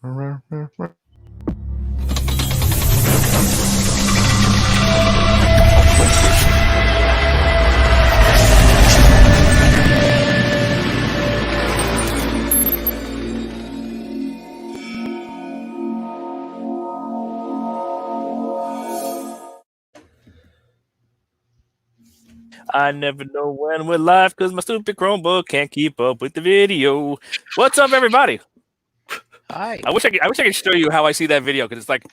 I never know when we're live because my stupid Chromebook can't keep up with the video. What's up, everybody? Hi. I wish I could show you how I see that video because it's like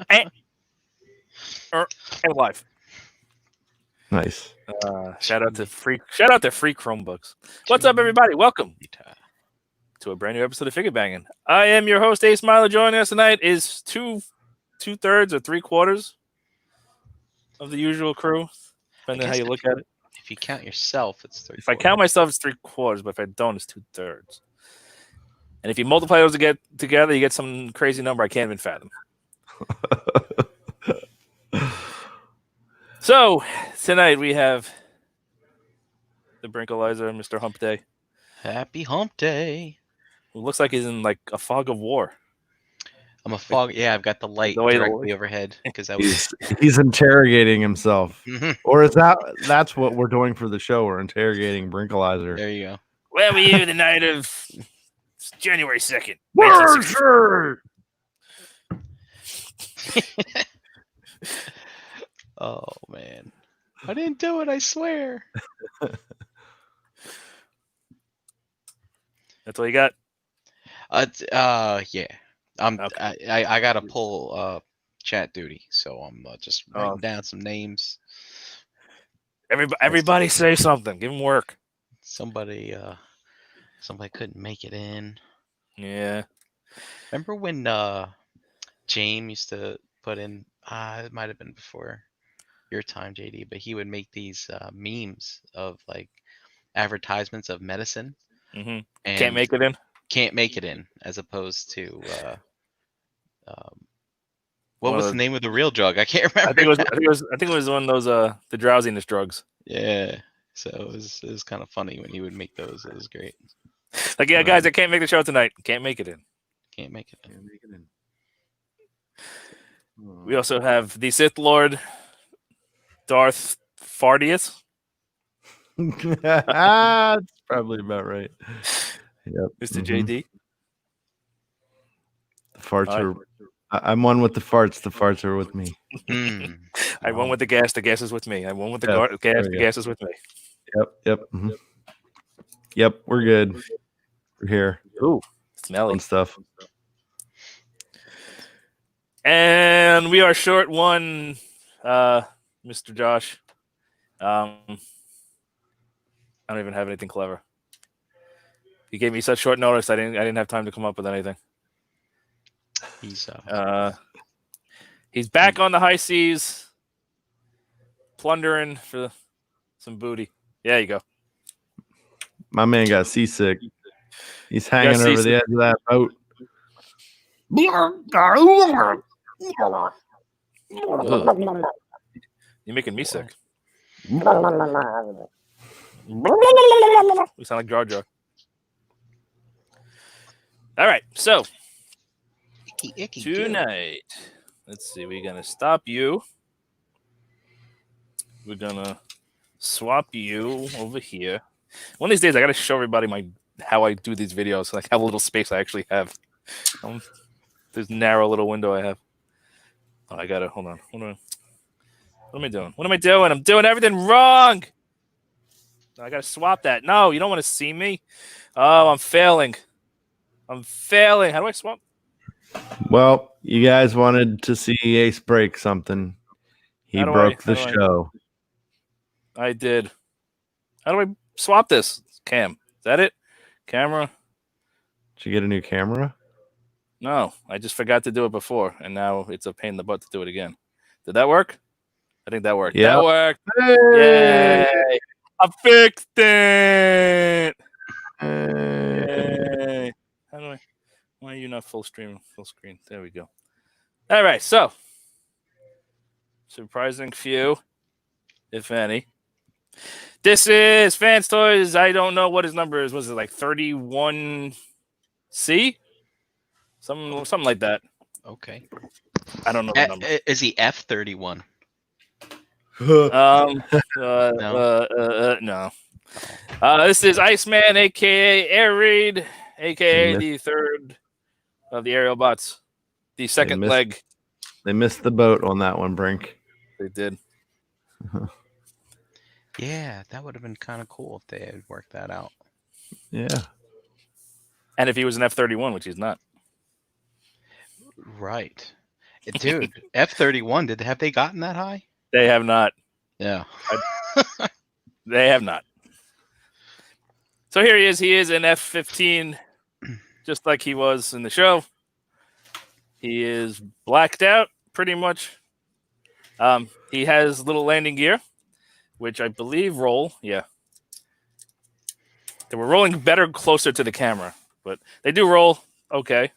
and live. Nice. Shout out to free Chromebooks. What's up, everybody? Welcome to a brand new episode of Figure Banging. I am your host, Iceman. Joining us tonight is two-thirds or three-quarters of the usual crew, depending on how you look at it. If you count yourself, it's 3/4. If I count myself, it's three-quarters, but if I don't, it's two-thirds. And if you multiply those together, you get some crazy number I can't even fathom. So, tonight we have the Brinkalizer, Mr. Hump Day. Happy Hump Day. Who looks like he's in like a fog of war. I'm a fog. Yeah, I've got the light directly overhead because he's interrogating himself. Or is that's what we're doing for the show? We're interrogating Brinkalizer. There you go. Where were you the night of January 2nd? Oh man, I didn't do it. I swear. That's all you got? Yeah. I gotta pull chat duty, so I'm just writing down some names. Everybody say something. Give him work. Somebody couldn't make it in. Yeah. Remember when James used to put in? It might have been before your time, JD, but he would make these memes of like advertisements of medicine. Mm-hmm. And can't make it in. Can't make it in, as opposed to what was the name of the real drug? I can't remember. I think it was one of those the drowsiness drugs. Yeah, so it was kind of funny when he would make those. It was great. Like, yeah, guys, I can't make the show tonight. Can't make it in. Can't make it in. We also have the Sith Lord, Darth Fardius. That's probably about right. Yep. Mr. JD. The farts are. I'm one with the farts. The farts are with me. I won with the gas. The gas is with me. I won with the gas. The gas is with me. Yep. Mm-hmm. Yep. We're good. We're here. Ooh, smelly and stuff. And we are short one, Mr. Josh. I don't even have anything clever. He gave me such short notice. I didn't have time to come up with anything. He's back on the high seas, plundering for some booty. Yeah, you go. My man got seasick. He's hanging over the edge of that boat. You're making me sick. We sound like Jar Jar. All right, so tonight, let's see. We're gonna stop you. We're gonna swap you over here. One of these days, I gotta show everybody how I do these videos, like how little space I actually have. This narrow little window I have. Oh, I gotta hold on. What am I doing? What am I doing? I'm doing everything wrong. I gotta swap that. No, you don't want to see me. Oh, I'm failing. How do I swap? Well, you guys wanted to see Ace break something. He broke the show. I did. How do I swap this? Cam. Is that it? Camera. Did you get a new camera? No, I just forgot to do it before, and now it's a pain in the butt to do it again. Did that work? I think that worked. Yep. That worked. Hey! Yay! I fixed it. Yay! How do I? Why are you not full screen? There we go. All right, so surprising few, if any. This is Fanstoys. I don't know what his number is. Was it like 31C? something like that. Okay. I don't know the number. Is he F31? No. No. This is Iceman, aka Air Raid, aka They the third of the aerial bots, the second missed- leg. They missed the boat on that one, Brink. They did. Yeah, that would have been kind of cool if they had worked that out. Yeah. And if he was an F-31, which he's not. Right. Dude, F31, have they gotten that high? They have not. Yeah. They have not. So here he is. He is an F-15, just like he was in the show. He is blacked out, pretty much. He has little landing gear, which I believe roll. Yeah. They were rolling better closer to the camera, but they do roll okay.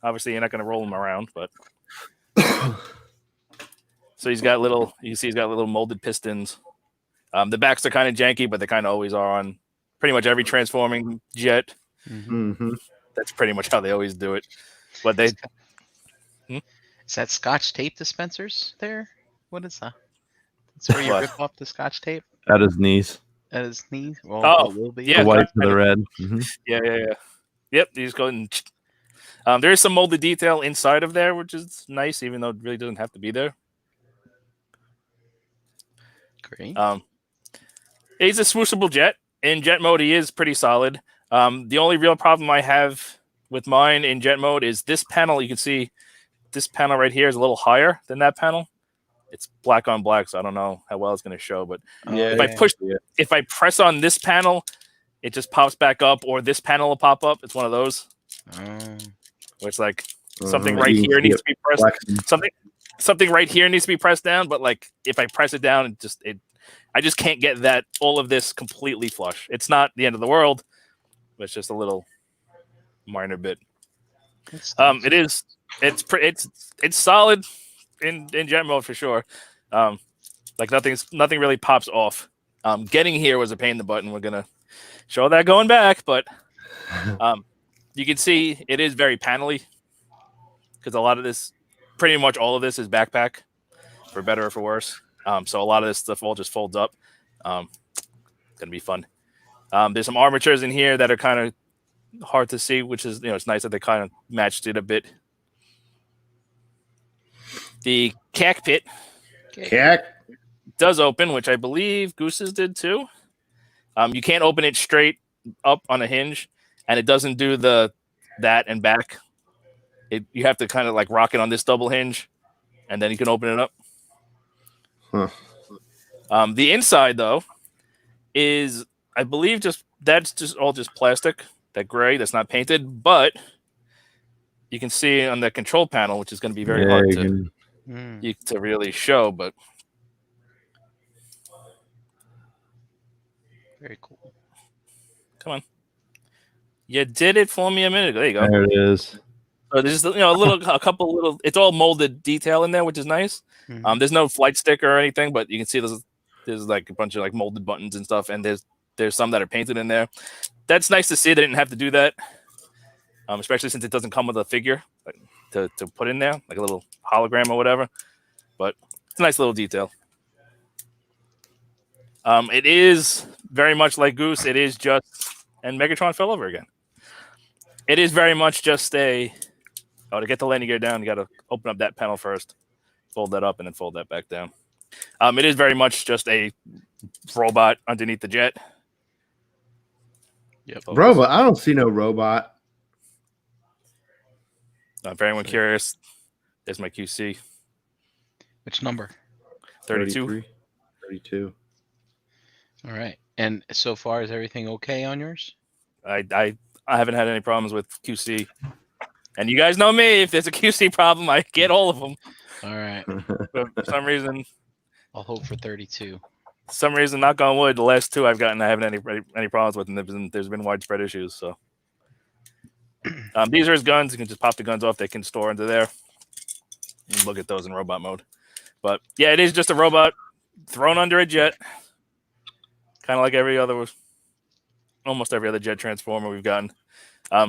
Obviously, you're not going to roll them around, but... So he's got little, you can see he's got little molded pistons. The backs are kind of janky, but they kind of always are on pretty much every transforming jet. Mm-hmm. That's pretty much how they always do it. But they... Is that Scotch tape dispensers there? What is that? That's where you What? rip off the Scotch tape At his knees. at his knees? Well, Oh, it will be. yeah. The white to kind the of. red. Mm-hmm. Yeah. Yep, you just go and... there is some molded detail inside of there, which is nice, even though it really doesn't have to be there. Great. He's a swooshable jet. In jet mode, he is pretty solid. The only real problem I have with mine in jet mode is this panel. You can see this panel right here is a little higher than that panel. It's black on black, so I don't know how well it's going to show. But Yeah, if I press on this panel, it just pops back up, or this panel will pop up. It's one of those where it's like something right here needs to be pressed. Something right here needs to be pressed down, but like if I press it down, I just can't get that all of this completely flush. It's not the end of the world, but it's just a little minor bit. It's solid in jet mode for sure. Like nothing really pops off. Getting here was a pain in the butt, and we're gonna show that going back, but you can see it is very panely because a lot of this, pretty much all of this is backpack, for better or for worse. So a lot of this stuff all just folds up. Gonna be fun. There's some armatures in here that are kind of hard to see, which is, it's nice that they kind of matched it a bit. The cockpit does open, which I believe Goose's did too. You can't open it straight up on a hinge, and it doesn't do that and back. You have to kind of like rock it on this double hinge, and then you can open it up. Huh. The inside though is, I believe, that's just all plastic, that gray that's not painted, but you can see on the control panel, which is going to be very hard to really show, but very cool. Come on, you did it for me a minute ago. There you go. There it is. So there's a couple little. It's all molded detail in there, which is nice. Mhm. There's no flight sticker or anything, but you can see there's like a bunch of like molded buttons and stuff, and there's some that are painted in there. That's nice to see. They didn't have to do that, especially since it doesn't come with a figure to put in there, like a little hologram or whatever. But it's a nice little detail. It is very much like Goose. It is just, and Megatron fell over again. It is very much just to get the landing gear down, you got to open up that panel first, fold that up, and then fold that back down. It is very much just a robot underneath the jet. Yep. Robot? I don't see no robot. For anyone curious, there's my QC. Which number? 32. 32. All right. And so far, is everything okay on yours? I haven't had any problems with QC. And you guys know me. If there's a QC problem, I get all of them. All right. But for some reason, I'll hope for 32. knock on wood, the last two I've gotten, I haven't any problems with, and there's been widespread issues. So these are his guns. You can just pop the guns off. They can store into there. And look at those in robot mode. But yeah, it is just a robot thrown under a jet, kind of like every other almost every other jet transformer we've gotten.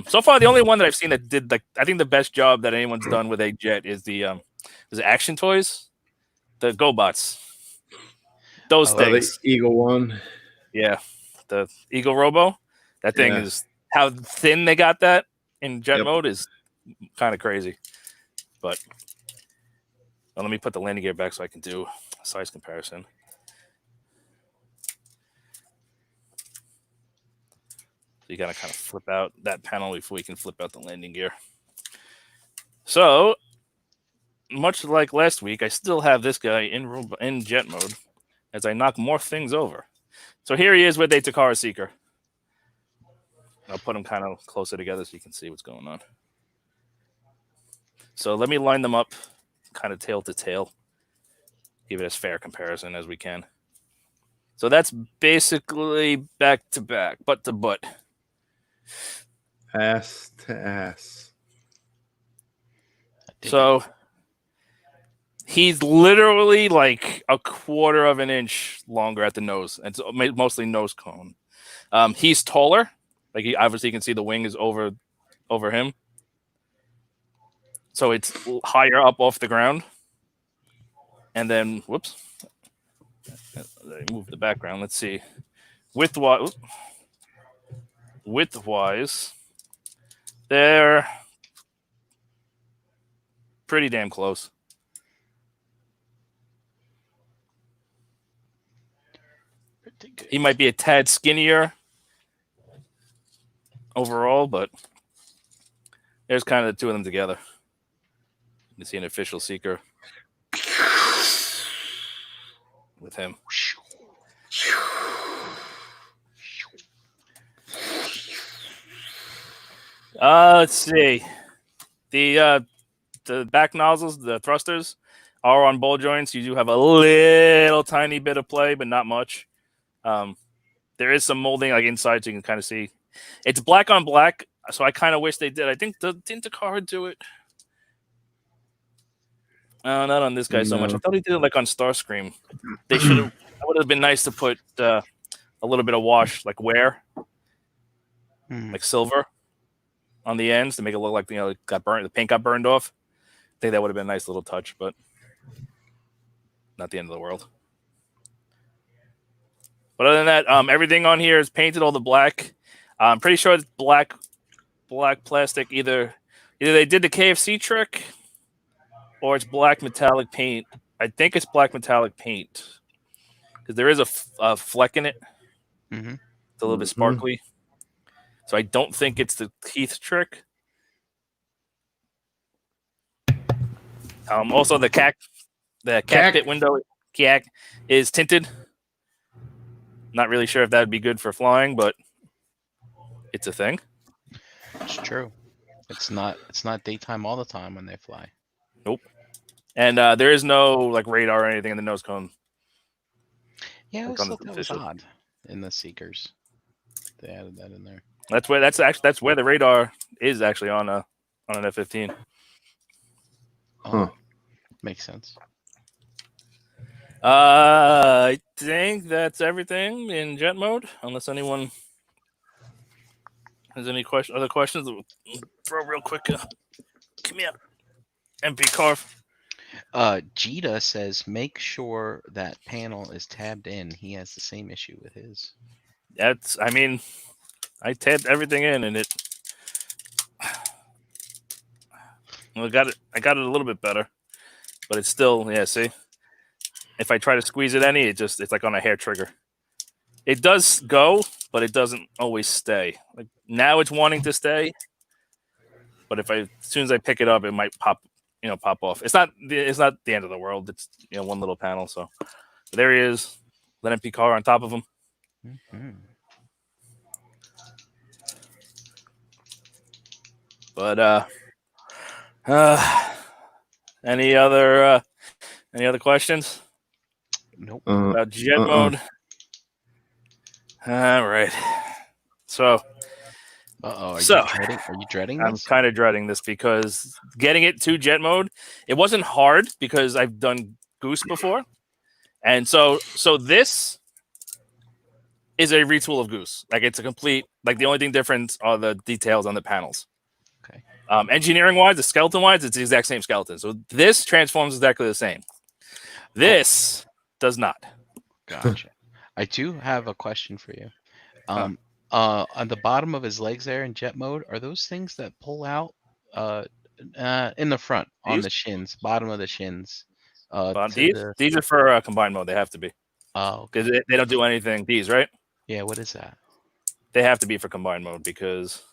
So far, the only one that I've seen that did I think the best job that anyone's done with a jet is the Action Toys, the GoBots. Those things. The Eagle one. Yeah, the Eagle Robo. That thing is how thin they got that in jet mode is kind of crazy. But let me put the landing gear back so I can do a size comparison. So you gotta kind of flip out that panel before we can flip out the landing gear. So much like last week, I still have this guy in jet mode as I knock more things over. So here he is with a Takara Seeker. I'll put them kind of closer together so you can see what's going on. So let me line them up kind of tail to tail. Give it as fair comparison as we can. So that's basically back to back, butt to butt. Ass to ass. So he's literally like a quarter of an inch longer at the nose. It's mostly nose cone. He's taller. Like obviously you can see the wing is over him. So it's higher up off the ground. And then, whoops. Move the background. Let's see. Width-wise, they're pretty damn close. He might be a tad skinnier overall, but there's kind of the two of them together. You can see an official Seeker with him. Let's see. The back nozzles, the thrusters, are on ball joints. You do have a little tiny bit of play, but not much. There is some molding like inside, so you can kind of see. It's black on black, so I kind of wish they did. I think didn't Takara do it? Not on this guy so much. I thought he did it like on Starscream. They should have. It would have been nice to put a little bit of wash, like wear, like silver, on the ends to make it look like it got burnt. The paint got burned off. I think that would have been a nice little touch, but not the end of the world. But other than that, everything on here is painted all the black. I'm pretty sure it's black plastic. Either they did the KFC trick, or it's black metallic paint. I think it's black metallic paint because there is a fleck in it. Mm-hmm. It's a little bit sparkly. So I don't think it's the Heath trick. Also, the cockpit window is tinted. Not really sure if that would be good for flying, but it's a thing. It's true. It's not daytime all the time when they fly. Nope. And there is no like radar or anything in the nose cone. Yeah, I always thought that was odd in the Seekers. They added that in there. That's where the radar is actually on an F-15. Makes sense. I think that's everything in jet mode, unless anyone has any other questions. Throw real quick. Come here, MP Carve. Jita says, make sure that panel is tabbed in. He has the same issue with his. I tabbed everything in, and I got it a little bit better, but it's still, see. If I try to squeeze it any, it's like on a hair trigger. It does go, but it doesn't always stay. Like now it's wanting to stay, but as soon as I pick it up, it might pop off. It's not the end of the world. It's one little panel. So there he is. Let MP car on top of him. Mm-hmm. But any other questions? Nope. About jet mode. All right. So. Are you dreading this? I'm kind of dreading this because getting it to jet mode, it wasn't hard because I've done Goose before, and so this is a retool of Goose. Like it's a complete. Like the only thing different are the details on the panels. Okay. Engineering wise, the skeleton wise, it's the exact same skeleton. So this transforms exactly the same. This does not. Gotcha. I do have a question for you. On the bottom of his legs there in jet mode, are those things that pull out in the front on These? the shins, bottom of the shins? These are for combined mode. They have to be. Oh, Because okay. they don't do anything. These, right? Yeah, what is that? They have to be for combined mode because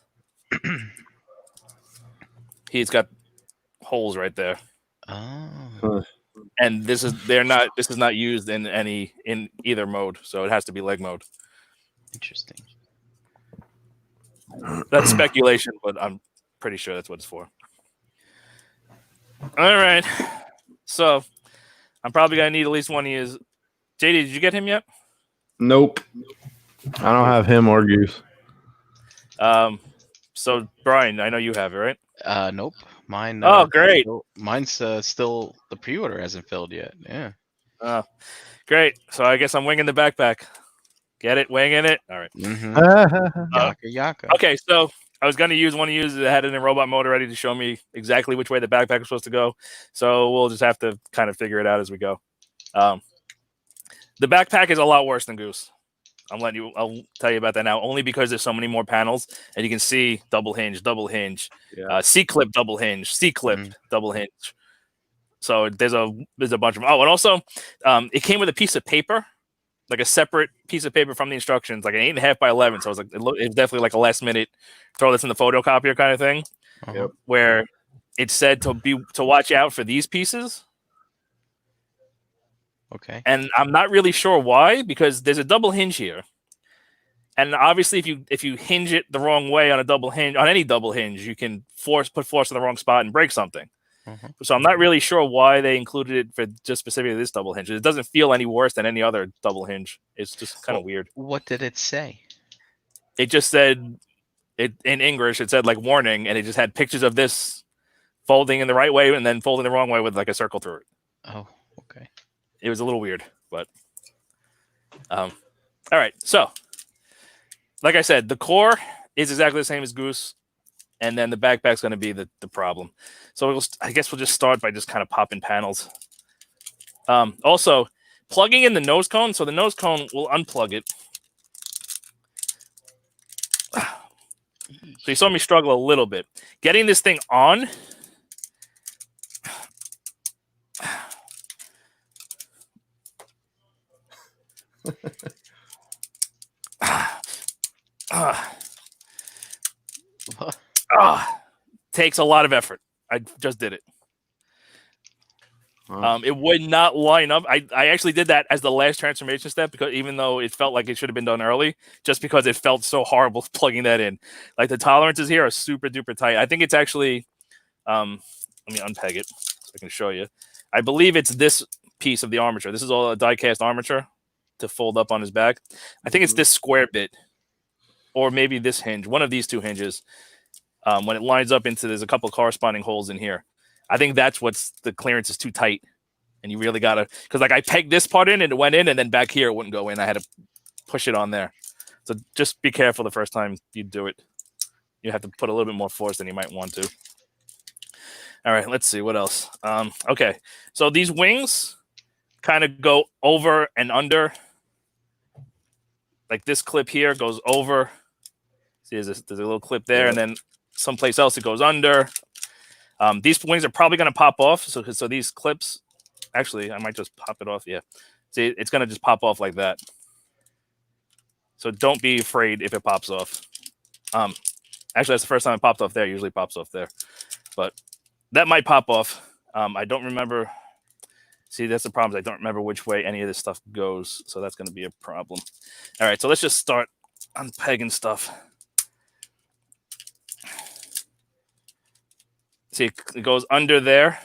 he's got holes right there. Oh, And this is not used in either mode, so it has to be leg mode. interesting. That's speculation, but I'm pretty sure that's what it's for. All right. So I'm probably gonna need at least one of you. JD, did you get him yet? Nope. I don't have him or Goose. So Brian, I know you have it, right? Nope. Mine. Oh, great. Mine's still the pre-order hasn't filled yet. Yeah. Oh, great. So I guess I'm winging the backpack. Get it? Winging it. All right. Yaka yaka. Okay, so I was going to use one of you that had it in robot mode already to show me exactly which way the backpack was supposed to go. So we'll just have to kind of figure it out as we go. The backpack is a lot worse than Goose. I'll tell you about that now, only because there's so many more panels, and you can see double hinge, C-clip, double hinge, C-clip, double hinge. So there's a bunch of them. Oh, and also, it came with a piece of paper, like a separate piece of paper from the instructions, like an 8.5 by 11. So it was definitely like a last minute throw this in the photocopier kind of thing, where it said to watch out for these pieces. Okay. And I'm not really sure why, because there's a double hinge here. And obviously if you hinge it the wrong way on a double hinge, on any double hinge, you can put force in the wrong spot and break something. So I'm not really sure why they included it for just specifically this double hinge. It doesn't feel any worse than any other double hinge. It's just kind of weird. What did it say? It just said it in English, it said like warning, and it just had pictures of this folding in the right way and then folding the wrong way with like a circle through it. Oh, okay. It was a little weird, but all right. So, like I said, the core is exactly the same as Goose, and then the backpack's going to be the problem. So I guess we'll just start by just kind of popping panels. Also, plugging in the nose cone. So the nose cone, we'll unplug it. So you saw me struggle a little bit getting this thing on. Takes a lot of effort. I just did it. It would not line up. I actually did that as the last transformation step, because even though it felt like it should have been done early, just because it felt so horrible plugging that in. Like the tolerances here are super duper tight. I think it's actually, let me unpeg it so I can show you. I believe it's this piece of the armature. This is all a die cast armature to fold up on his back. I think it's this square bit, or maybe this hinge, one of these two hinges. When it lines up into, there's a couple corresponding holes in here. I think that's what's the clearance is too tight, and you really gotta, because like I pegged this part in and it went in, and then back here it wouldn't go in. I had to push it on there. So just be careful the first time you do it. You have to put a little bit more force than you might want to. All right, let's see what else. Okay, so these wings kind of go over and under. Like this clip here goes over. See, there's a little clip there, and then someplace else it goes under. These wings are probably going to pop off. So these clips, actually, I might just pop it off. Yeah. See, it's going to just pop off like that. So don't be afraid if it pops off. Actually, that's the first time it popped off there. It usually pops off there. But that might pop off. I don't remember. See, that's the problem. I don't remember which way any of this stuff goes. So that's going to be a problem. All right. So let's just start unpegging stuff. See, it goes under there.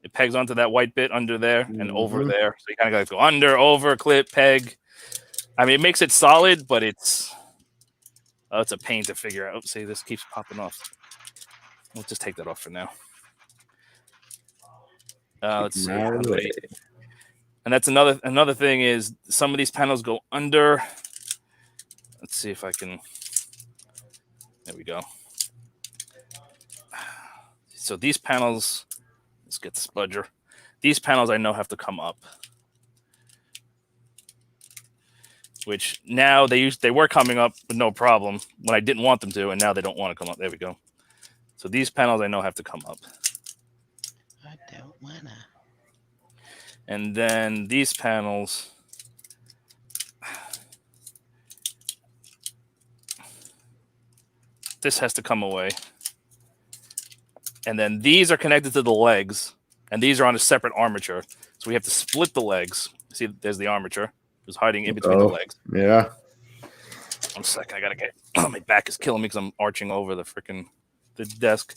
It pegs onto that white bit under there and over there. So you kind of got to go under, over, clip, peg. I mean, it makes it solid, but it's a pain to figure out. Oh, see, this keeps popping off. We'll just take that off for now. Let's see. All And that's another thing is some of these panels go under. Let's see if I can. There we go. So these panels, let's get the spudger. These panels I know have to come up. Which now they were coming up with no problem when I didn't want them to, and now they don't want to come up. There we go. So these panels I know have to come up. I don't wanna. And then these panels, this has to come away. And then these are connected to the legs, and these are on a separate armature. So we have to split the legs. See, there's the armature. It's hiding in between the legs. Yeah. 1 second, I gotta get. Oh, my back is killing me because I'm arching over the desk.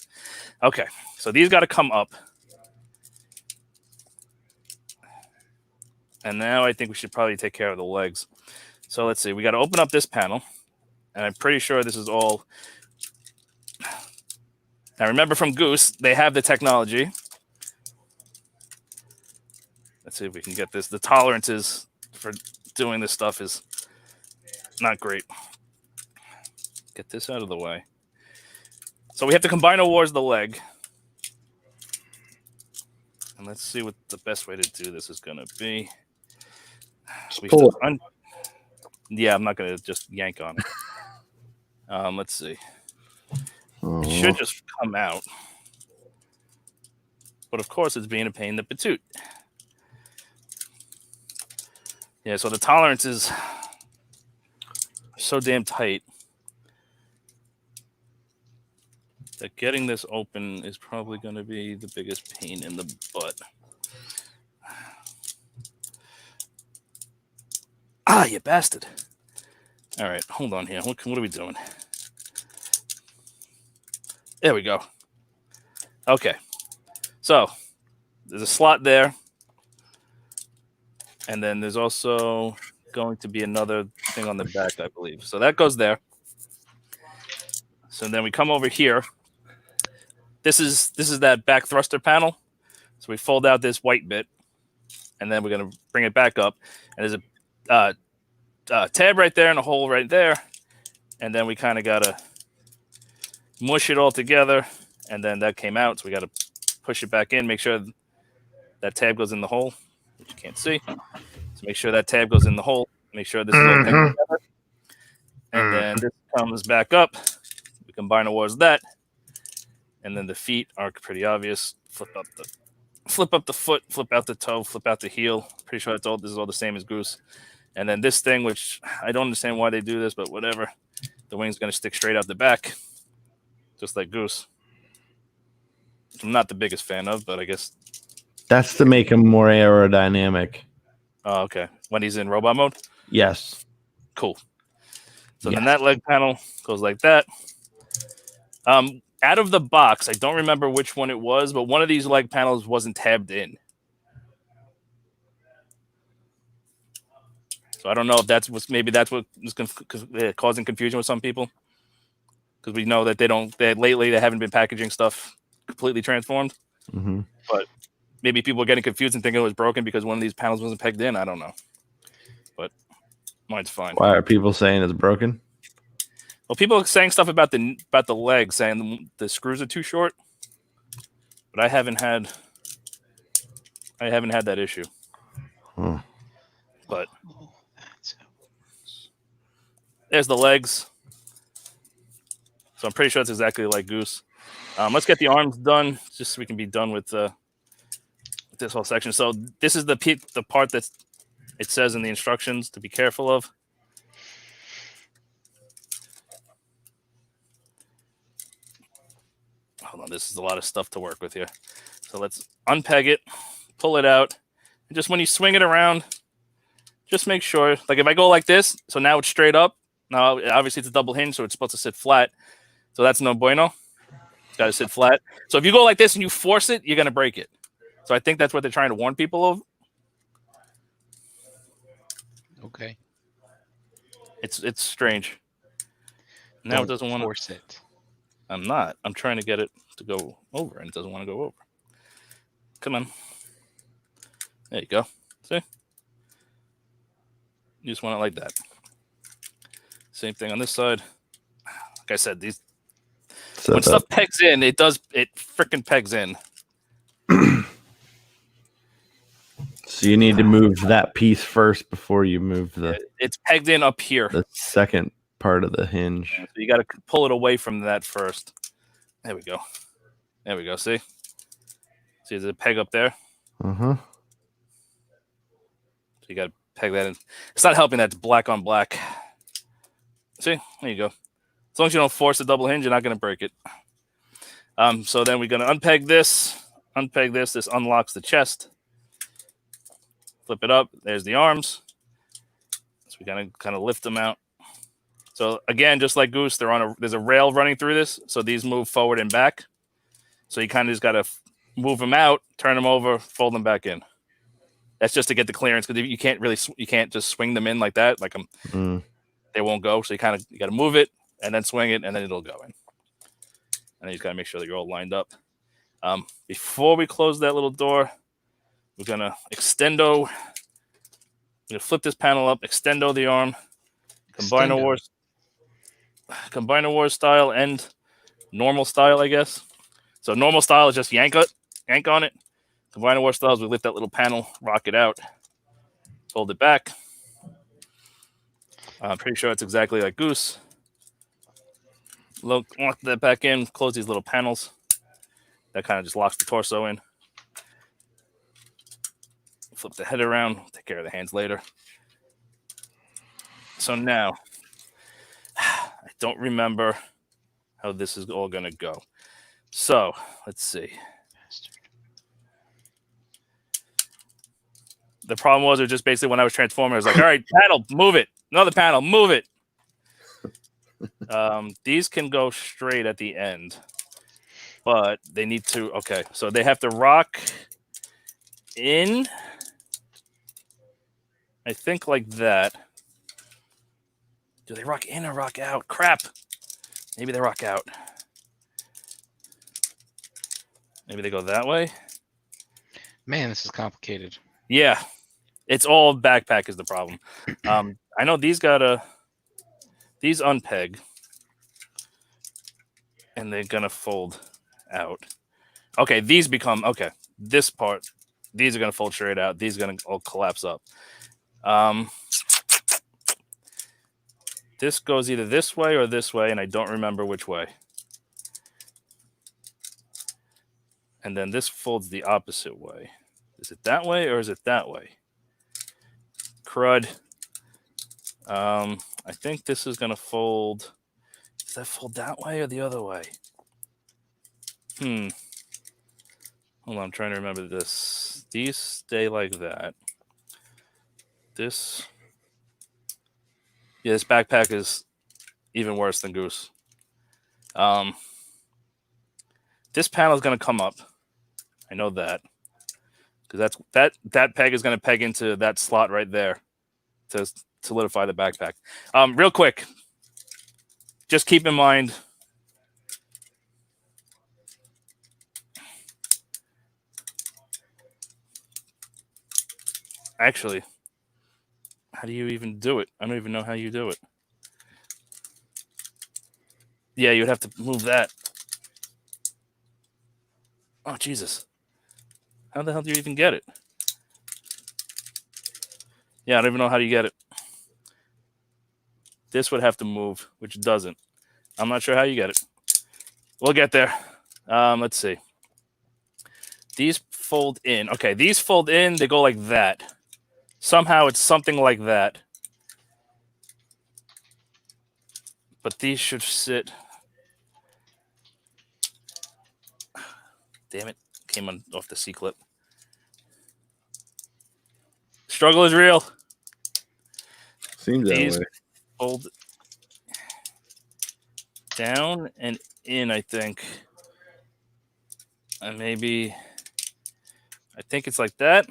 Okay, so these got to come up. And now I think we should probably take care of the legs. So let's see. We got to open up this panel. And I'm pretty sure this is all. Now, remember from Goose, they have the technology. Let's see if we can get this. The tolerances for doing this stuff is not great. Get this out of the way. So we have to combine towards the leg. And let's see what the best way to do this is going to be. Yeah, I'm not going to just yank on it. Let's see. It should just come out. But of course, it's being a pain in the patoot. Yeah, so the tolerance is so damn tight that getting this open is probably going to be the biggest pain in the butt. Ah, you bastard. All right, hold on here. What are we doing? There we go. Okay. So there's a slot there. And then there's also going to be another thing on the back, I believe. So that goes there. So then we come over here. This is that back thruster panel. So we fold out this white bit. And then we're going to bring it back up. And there's a tab right there and a hole right there. And then we kind of got to mush it all together. And then that came out. So we got to push it back in, make sure that tab goes in the hole, which you can't see. So make sure that tab goes in the hole. Make sure this is all together. And then this comes back up. We combine towards that. And then the feet are pretty obvious. Flip up the foot, flip out the toe, flip out the heel. Pretty sure this is all the same as Goose. And then this thing, which I don't understand why they do this, but whatever. The wing's going to stick straight out the back, just like Goose. Which I'm not the biggest fan of, but I guess that's to make him more aerodynamic. Oh, okay. When he's in robot mode? Yes. Cool. So then that leg panel goes like that. Out of the box, I don't remember which one it was, but one of these leg panels wasn't tabbed in. So I don't know if that's what was causing confusion with some people, because we know that lately they haven't been packaging stuff completely transformed. Mm-hmm. But maybe people are getting confused and thinking it was broken because one of these panels wasn't pegged in. I don't know, but mine's fine. Why are people saying it's broken? Well, people are saying stuff about the legs, saying the screws are too short, but I haven't had that issue. But there's the legs. So I'm pretty sure it's exactly like Goose. Let's get the arms done, just so we can be done with this whole section. So this is the part that it says in the instructions to be careful of. Hold on, this is a lot of stuff to work with here. So let's unpeg it, pull it out, and just when you swing it around, just make sure, like if I go like this, so now it's straight up. Now, obviously it's a double hinge, so it's supposed to sit flat. So that's no bueno. It's got to sit flat. So if you go like this and you force it, you're going to break it. So I think that's what they're trying to warn people of. Okay. It's strange. Now Don't it doesn't want to force it. I'm not. I'm trying to get it to go over, and it doesn't want to go over. Come on. There you go. See? You just want it like that. Same thing on this side. Like I said, these when stuff pegs in, it freaking pegs in. So you need to move that piece first before you move it's pegged in up here. The second part of the hinge. So you got to pull it away from that first. There we go. There we go. See there's a peg up there. So you got to peg that in. It's not helping that it's black on black. See, there you go. As long as you don't force the double hinge, you're not going to break it. So then we're going to unpeg this. Unpeg this. This unlocks the chest. Flip it up. There's the arms. So we gotta kind of lift them out. So again, just like Goose, there's a rail running through this. So these move forward and back. So you kind of just gotta move them out, turn them over, fold them back in. That's just to get the clearance, because you can't just swing them in like that. Like they won't go. So you got to move it and then swing it, and then it'll go in. And then you just gotta make sure that you're all lined up. Before we close that little door, we're gonna extendo. We're gonna flip this panel up, extendo the arm, Combiner Wars style and normal style, I guess. So normal style is just yank on it. Combiner Wars style is we lift that little panel, rock it out, fold it back. I'm pretty sure it's exactly like Goose. Lock that back in, close these little panels. That kind of just locks the torso in. Flip the head around, take care of the hands later. So now, I don't remember how this is all going to go. So, let's see. The problem was, it was just basically when I was transforming, I was like, all right, panel, move it. Another panel, move it. These can go straight at the end, but they need to, okay, so they have to rock in, I think like that. Do they rock in or rock out? Crap. Maybe they rock out. Maybe they go that way. Man, this is complicated. Yeah. It's all backpack is the problem. I know these these unpeg. And they're going to fold out. Okay, these become, okay, this part, these are going to fold straight out. These are going to all collapse up. This goes either this way or this way, and I don't remember which way. And then this folds the opposite way. Is it that way or is it that way? Crud. I think this is going to fold. Does that fold that way or the other way? Hold on, I'm trying to remember this. These stay like that. This... Yeah, this backpack is even worse than Goose. This panel is going to come up. I know that. Because that peg is going to peg into that slot right there to solidify the backpack. Real quick, just keep in mind... Actually... How do you even do it? I don't even know how you do it. Yeah, you'd have to move that. Oh, Jesus. How the hell do you even get it? Yeah, I don't even know how you get it. This would have to move, which it doesn't. I'm not sure how you get it. We'll get there. Let's see. These fold in. Okay, these fold in. They go like that. Somehow it's something like that. But these should sit. Damn it. Came off the C-clip. Struggle is real. Seems that These way. fold down and in, I think. And maybe... I think it's like that.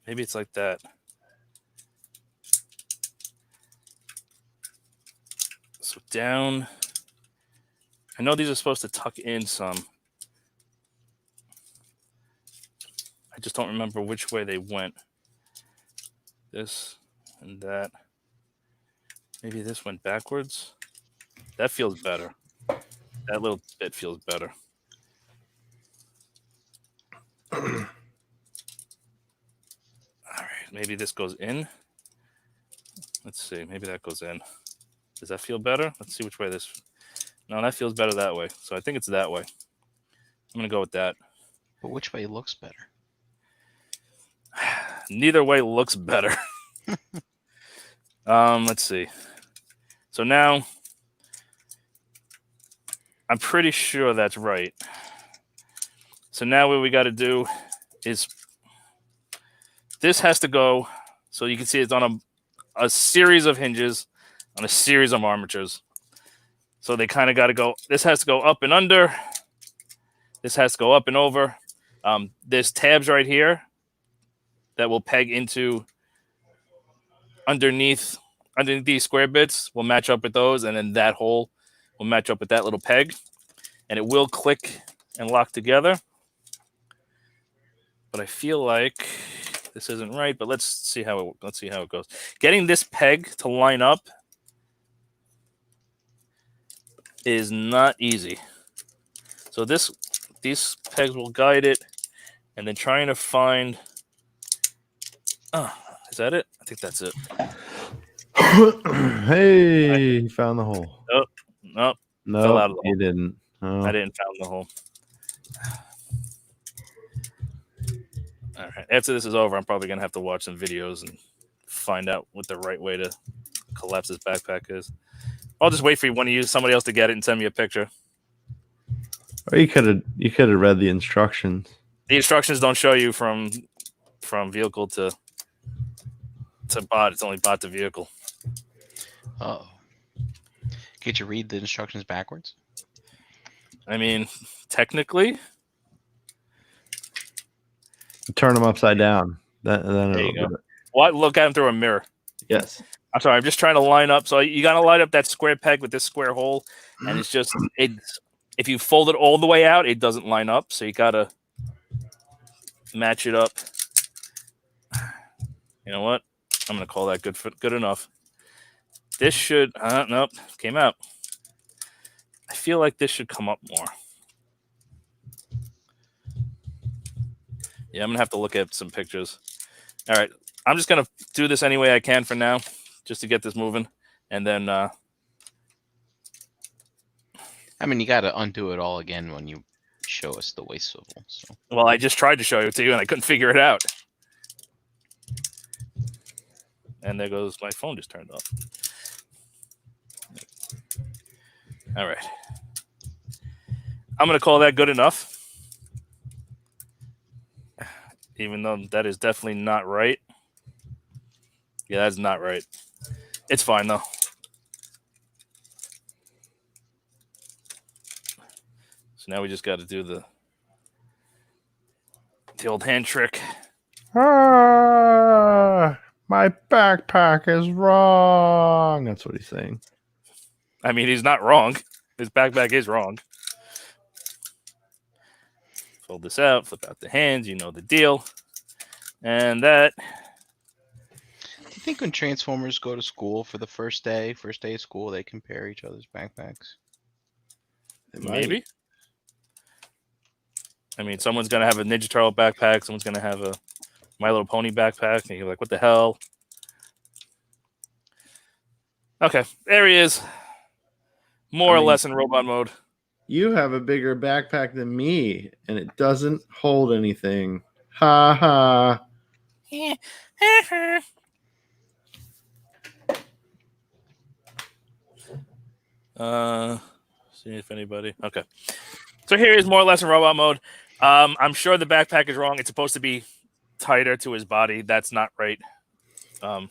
Maybe it's like that. So down. I know these are supposed to tuck in some. I just don't remember which way they went. This and that. Maybe this went backwards. That feels better. That little bit feels better. All right, maybe this goes in. Let's see. Maybe that goes in. Does that feel better? Let's see which way this. No, that feels better that way. So I think it's that way. I'm gonna go with that. But which way looks better? Neither way looks better. Let's see. So now I'm pretty sure that's right. So now what we got to do is this has to go. So you can see it's on a series of hinges on a series of armatures. So they kind of got to go. This has to go up and under. This has to go up and over. There's tabs right here that will peg into underneath these square bits. Will match up with those, and then that hole will match up with that little peg, and it will click and lock together. But I feel like this isn't right. But let's see how it goes. Getting this peg to line up is not easy. So these pegs will guide it, and then trying to find. Is that it? I think that's it. Hey, he found the hole. Nope. No, Fell out of the he hole. didn't. Oh. I didn't found the hole. All right. After this is over, I'm probably gonna have to watch some videos and find out what the right way to collapse this backpack is. I'll just wait for somebody else to get it and send me a picture. Or you could have read the instructions. The instructions don't show you from vehicle to bot. It's only bot to vehicle. Oh. Could you read the instructions backwards? I mean, technically. Turn them upside down. Then There you it'll go. Well, look at them through a mirror. Yes. I'm sorry. I'm just trying to line up. So you got to line up that square peg with this square hole, and it's just if you fold it all the way out, it doesn't line up. So you got to match it up. You know what? I'm gonna call that good enough. This should nope, came out. I feel like this should come up more. Yeah, I'm gonna have to look at some pictures. All right, I'm just gonna do this any way I can for now, just to get this moving, and then. I mean, you got to undo it all again when you show us the waist swivel. So. Well, I just tried to show it to you, and I couldn't figure it out. And there goes my phone just turned off. All right. I'm going to call that good enough. Even though that is definitely not right. Yeah, that's not right. It's fine, though. So now we just got to do the old hand trick. My backpack is wrong. That's what he's saying. I mean, he's not wrong. His backpack is wrong. Fold this out, flip out the hands. You know the deal. And that. Do you think when Transformers go to school for the first day of school, they compare each other's backpacks? Maybe. I mean, someone's going to have a Ninja Turtle backpack. Someone's going to have a My Little Pony backpack. And you're like, what the hell? Okay, there he is. More or less in robot mode. You have a bigger backpack than me, and it doesn't hold anything. Ha ha. See if anybody. Okay. So here is more or less in robot mode. I'm sure the backpack is wrong. It's supposed to be tighter to his body. That's not right. I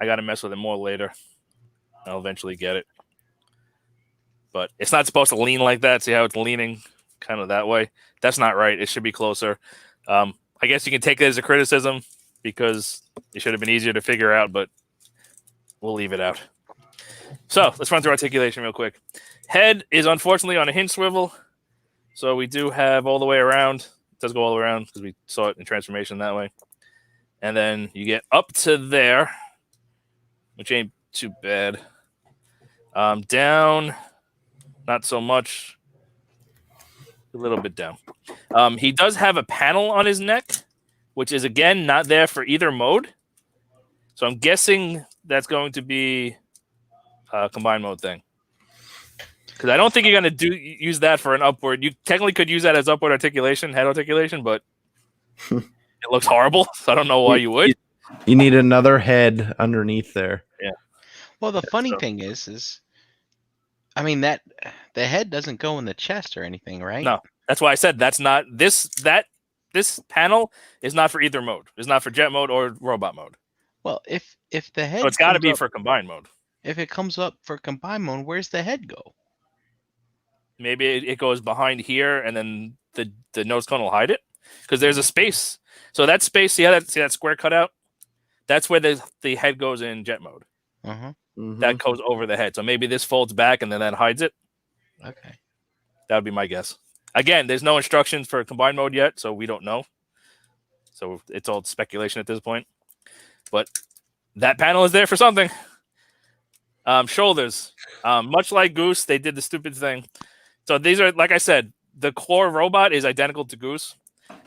got to mess with it more later. I'll eventually get it. But it's not supposed to lean like that. See how it's leaning kind of that way? That's not right. It should be closer. I guess you can take it as a criticism because it should have been easier to figure out, but we'll leave it out. So let's run through articulation real quick. Head is unfortunately on a hinge swivel. So we do have all the way around does go all around because we saw it in transformation that way. And then you get up to there, which ain't too bad. Down, not so much. A little bit down. He does have a panel on his neck, which is, again, not there for either mode. So I'm guessing that's going to be a combined mode thing. Because I don't think you're going to use that for an upward. You technically could use that as upward articulation, head articulation, but it looks horrible. So I don't know why you would. You need another head underneath there. Yeah. Well, the funny thing is, I mean, that the head doesn't go in the chest or anything, right? No, that's why I said that's not this panel is not for either mode. It's not for jet mode or robot mode. Well, if the head, So it's got to be for combined mode. If it comes up for combined mode, where's the head go? Maybe it goes behind here, and then the nose cone will hide it because there's a space. So that space, see that square cutout? That's where the head goes in jet mode. Uh-huh. Mhm. That goes over the head. So maybe this folds back and then that hides it. Okay. That would be my guess. Again, there's no instructions for combined mode yet, so we don't know. So it's all speculation at this point. But that panel is there for something. Shoulders. Much like Goose, they did the stupid thing. So these are, like I said, the core robot is identical to Goose.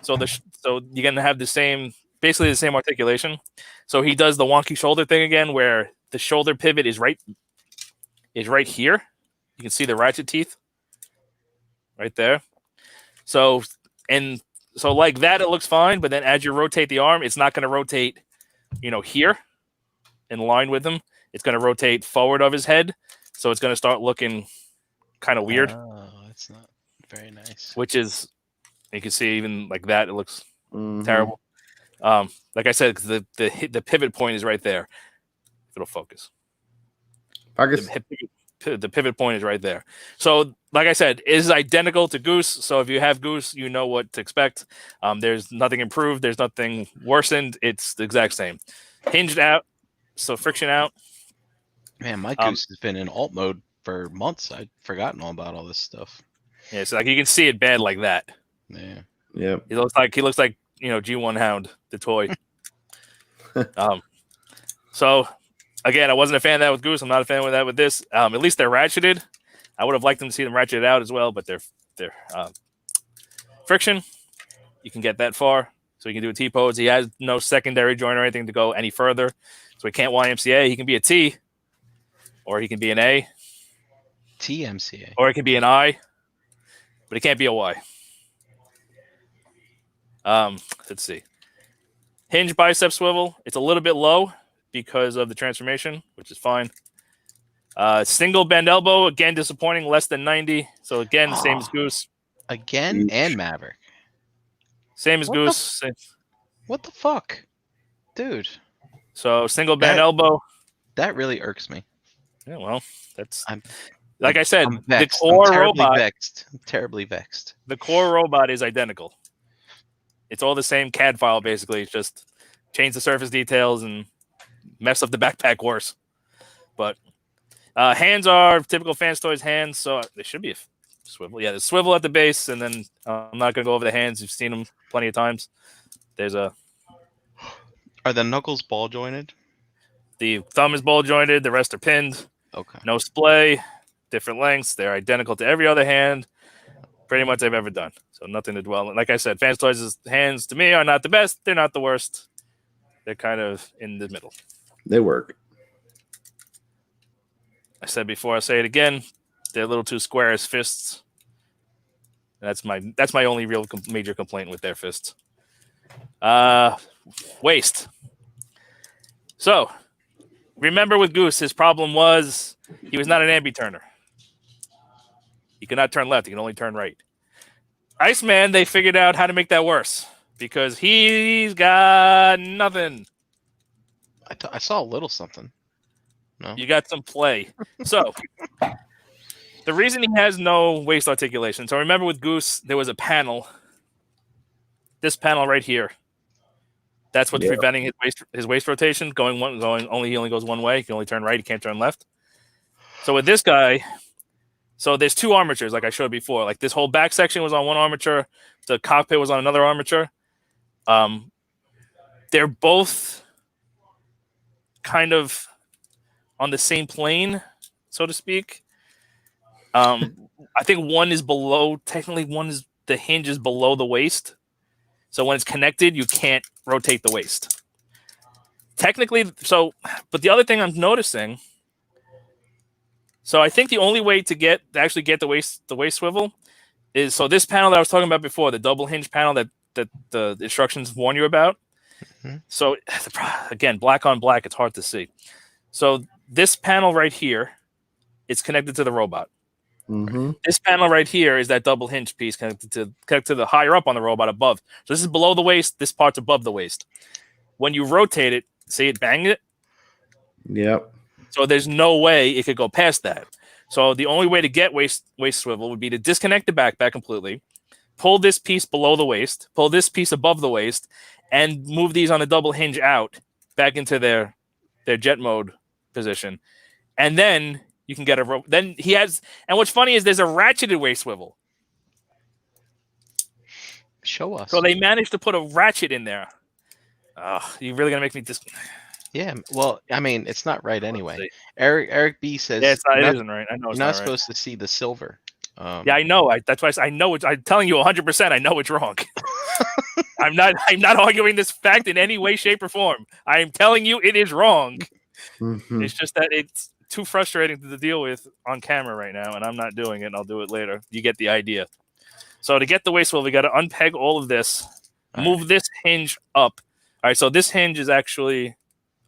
So so you're gonna have basically the same articulation. So he does the wonky shoulder thing again, where the shoulder pivot is right here. You can see the ratchet teeth right there. So like that, it looks fine, but then as you rotate the arm, it's not going to rotate, here in line with him. It's going to rotate forward of his head, so it's going to start looking kind of weird. Oh, that's not very nice. Which is, you can see even like that, it looks Mhm. terrible. Like I said, the pivot point is right there. If it'll focus. The pivot point is right there. So, like I said, it is identical to Goose. So if you have Goose, you know what to expect. There's nothing improved. There's nothing worsened. It's the exact same. Hinged out, so friction out. Man, my Goose has been in alt mode for months. I'd forgotten all about all this stuff. Yeah, so like you can see it bad like that. Yeah. Yep. He looks like G1 Hound, the toy. So again, I wasn't a fan of that with Goose. I'm not a fan of that with this. At least they're ratcheted. I would have liked them to see them ratcheted out as well, but they're friction. You can get that far, so he can do a T pose. He has no secondary joint or anything to go any further, so he can't YMCA. He can be a T, or he can be an A, TMCA, or it can be an I, but it can't be a Y. Let's see. Hinge bicep swivel. It's a little bit low because of the transformation, which is fine. Single bend elbow, again, disappointing, less than 90. So again, same as Goose. again, and Maverick. Same as What Goose. What the fuck, dude? So single bend elbow. That really irks me. Yeah, well, that's I'm I said, I'm the vexed. core I'm terribly robot. vexed. I'm terribly vexed. The core robot is identical. It's all the same CAD file, basically. It's just change the surface details and mess up the backpack worse. But hands are typical Fanstoys hands, so they should be a swivel. Yeah, the swivel at the base, and then I'm not going to go over the hands. You've seen them plenty of times. Are the knuckles ball jointed? The thumb is ball jointed. The rest are pinned. Okay. No splay. Different lengths. They're identical to every other hand pretty much I've ever done. So nothing to dwell on. Like I said, Fanstoys' hands to me are not the best. They're not the worst. They're kind of in the middle. They work. I said before, I'll say it again. They're a little too square as fists. That's my only real major complaint with their fists. Waist. So, remember with Goose, his problem was he was not an ambi-turner. He could not turn left. He can only turn right. Iceman, they figured out how to make that worse because he's got nothing. I saw a little something. No. You got some play. So, the reason he has no waist articulation. So, remember with Goose, there was a panel. This panel right here. That's what's preventing his waist rotation. He only goes one way. He can only turn right. He can't turn left. So with this guy, So there's two armatures, like I showed before. Like this whole back section was on one armature, the cockpit was on another armature. They're both kind of on the same plane, so to speak. I think one is below. Technically, the hinge is below the waist. So when it's connected, you can't rotate the waist. Technically, but the other thing I'm noticing. So I think the only way to actually get the waist swivel is this panel that I was talking about before, the double hinge panel that the instructions warn you about. Mm-hmm. So again, black on black, it's hard to see. So this panel right here, it's connected to the robot. Mm-hmm. This panel right here is that double hinge piece connected to the higher up on the robot above. So this is below the waist. This part's above the waist. When you rotate it, see it bang it? Yep. So there's no way it could go past that. So the only way to get waist swivel would be to disconnect the backpack completely, pull this piece below the waist, pull this piece above the waist, and move these on a double hinge out back into their jet mode position. And then you can get then he has, and what's funny is there's a ratcheted waist swivel. Show us. So they managed to put a ratchet in there. Oh, you really gonna make me Yeah, well, I mean, it's not right anyway. Eric B says, yeah, it isn't right. I know it's you're not right. supposed to see the silver. Yeah, I know. That's why I know. I'm telling you 100%. I know it's wrong. I'm not arguing this fact in any way, shape, or form. I am telling you it is wrong. Mm-hmm. It's just that it's too frustrating to deal with on camera right now, and I'm not doing it. And I'll do it later. You get the idea. So to get the waist swivel, we got to unpeg all of this, move this hinge up. All right. So this hinge is actually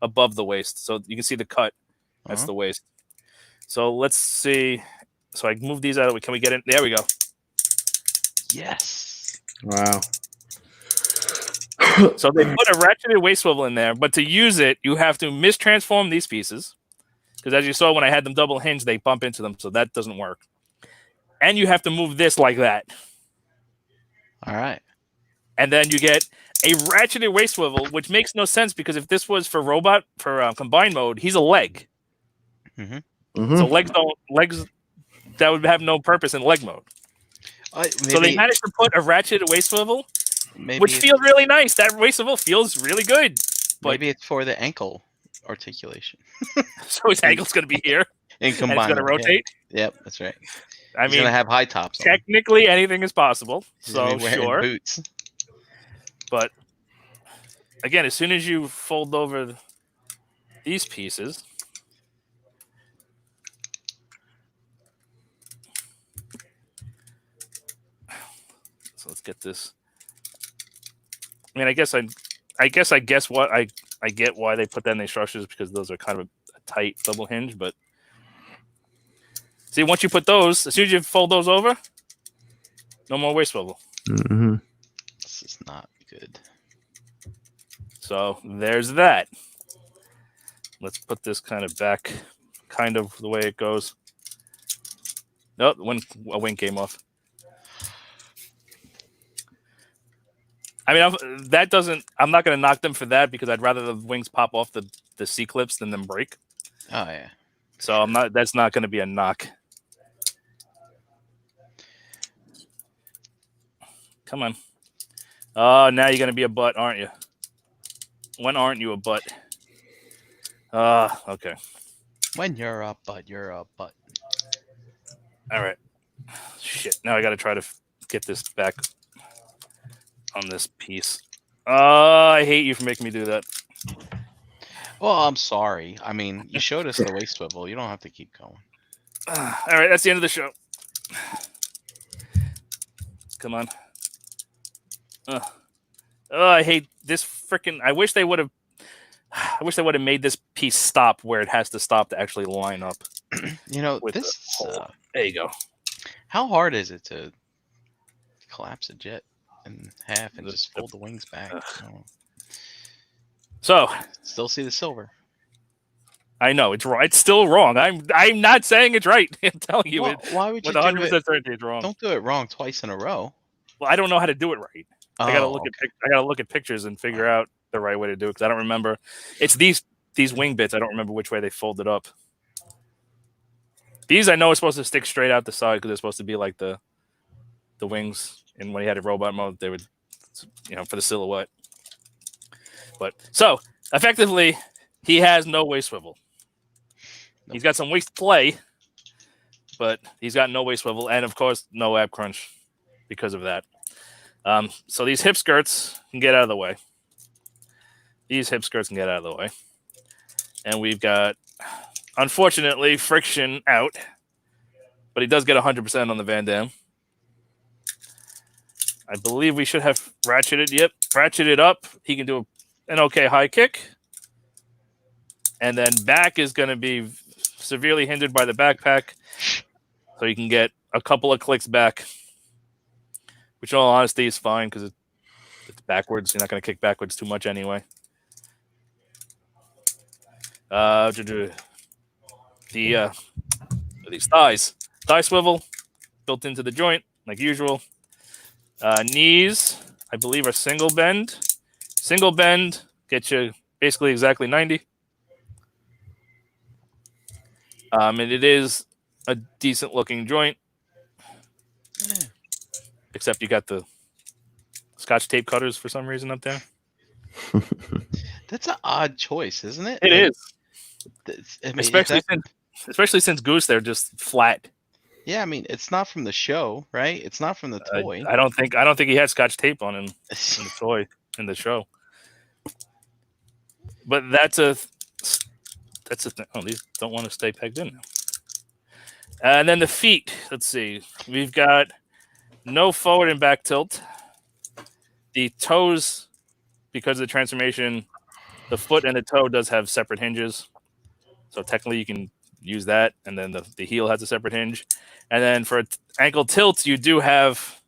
above the waist, so you can see the cut. That's the waist. So let's see. So I move these out. Can we get in? There we go. Yes. Wow. So they put a ratcheted waist swivel in there, but to use it, you have to mistransform these pieces, because as you saw when I had them double hinged, they bump into them, so that doesn't work. And you have to move this like that. All right. And then you get a ratcheted waist swivel, which makes no sense, because if this was for combined mode, he's a leg. Mm-hmm. Mm-hmm. So legs that would have no purpose in leg mode. So they managed to put a ratcheted waist swivel, which feels really nice. That waist swivel feels really good. But maybe it's for the ankle articulation. So his ankle's going to be here, and it's going to rotate. Yeah. Yep, that's right. I He's mean, going to have high tops. Technically, anything is possible. He's gonna be wearing sure. boots. But again, as soon as you fold over these pieces, so let's get this. I mean, I guess what I get why they put that in the instructions, because those are kind of a tight double hinge. But see, once you put those, as soon as you fold those over, no more waist swivel. Mm-hmm. This is not good. So there's that. Let's put this kind of back, kind of the way it goes. Nope, a wing came off. I mean, I'm not going to knock them for that, because I'd rather the wings pop off the C-clips than them break. Oh, yeah. So that's not going to be a knock. Come on. Oh, now you're going to be a butt, aren't you? When aren't you a butt? Okay. When you're a butt, you're a butt. All right. Shit. Now I got to try to get this back on this piece. I hate you for making me do that. Well, I'm sorry. I mean, you showed us the waist swivel. You don't have to keep going. All right. That's the end of the show. Come on. I hate this freaking. I wish they would have made this piece stop where it has to stop to actually line up. You know, with this. There you go. How hard is it to collapse a jet in half and just fold the wings back? So still see the silver. I know it's right. It's still wrong. I'm not saying it's right. I'm telling you, Why would you with 100% certainty it's wrong. Don't do it wrong twice in a row. Well, I don't know how to do it right. Oh, I gotta look at pictures and figure out the right way to do it, because I don't remember. It's these wing bits. I don't remember which way they folded up. These I know are supposed to stick straight out the side because they're supposed to be like the wings. And when he had a robot mode, they would, for the silhouette. But so effectively, he has no waist swivel. Nope. He's got some waist play, but he's got no waist swivel, and of course, no ab crunch because of that. So these hip skirts can get out of the way. These hip skirts can get out of the way. And we've got, unfortunately, friction out, but he does get 100% on the Van Damme. I believe we should have ratcheted. Yep, ratcheted up. He can do an okay high kick. And then back is going to be severely hindered by the backpack. So you can get a couple of clicks back, which in all honesty is fine because it's backwards. You're not going to kick backwards too much anyway. These thighs. Thigh swivel built into the joint, like usual. Knees, I believe, are single bend. Single bend gets you basically exactly 90. And it is a decent looking joint. Except you got the Scotch tape cutters for some reason up there. That's an odd choice, isn't it? It is. I mean, especially since Goose, they're just flat. Yeah, I mean, it's not from the show, right? It's not from the toy. I don't think he had Scotch tape on him in the toy in the show. But that's a thing. Oh, these don't want to stay pegged in now. And then the feet. Let's see. We've got no forward and back tilt. The toes, because of the transformation, the foot and the toe does have separate hinges. So technically you can use that. And then the heel has a separate hinge. And then for ankle tilt, you do have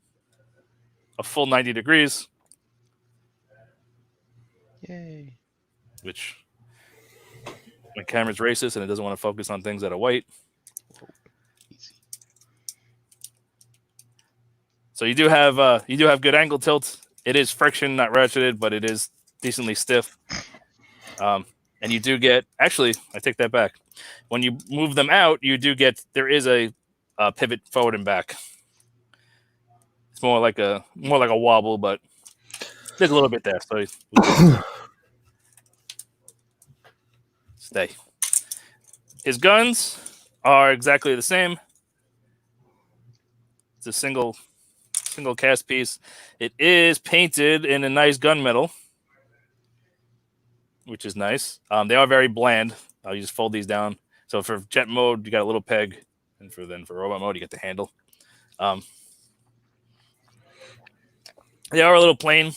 a full 90 degrees. Yay. Which, my camera's racist and it doesn't want to focus on things that are white. Easy. So you do have good ankle tilt. It is friction, not ratcheted, but it is decently stiff. And you do get, actually, I take that back. When you move them out, there is a pivot forward and back. It's more like a wobble, but there's a little bit there. So stay. His guns are exactly the same. It's a single cast piece. It is painted in a nice gunmetal, which is nice. They are very bland. You just fold these down. So for jet mode, you got a little peg, and for robot mode, you get the handle. They are a little plain.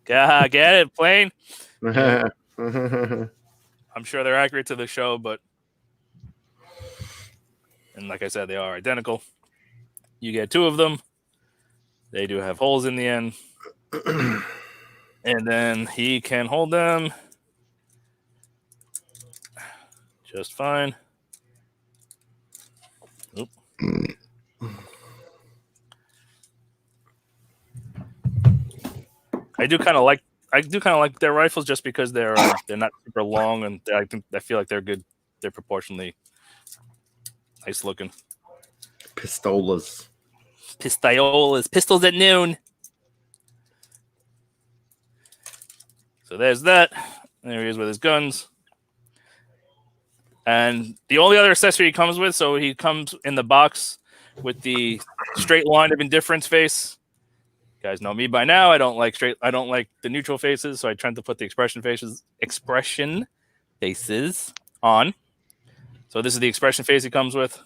Get it, plain. I'm sure they're accurate to the show, and like I said, they are identical. You get two of them. They do have holes in the end. And then he can hold them just fine. Oop. I do kind of like their rifles just because they're not super long, and I feel like they're good. They're proportionally nice looking. Pistolas, pistols at noon. So there's that. There he is with his guns. And the only other accessory he comes with, so he comes in the box with the straight line of indifference face. You guys know me by now. I don't like the neutral faces, so I tend to put the expression faces on. So this is the expression face he comes with.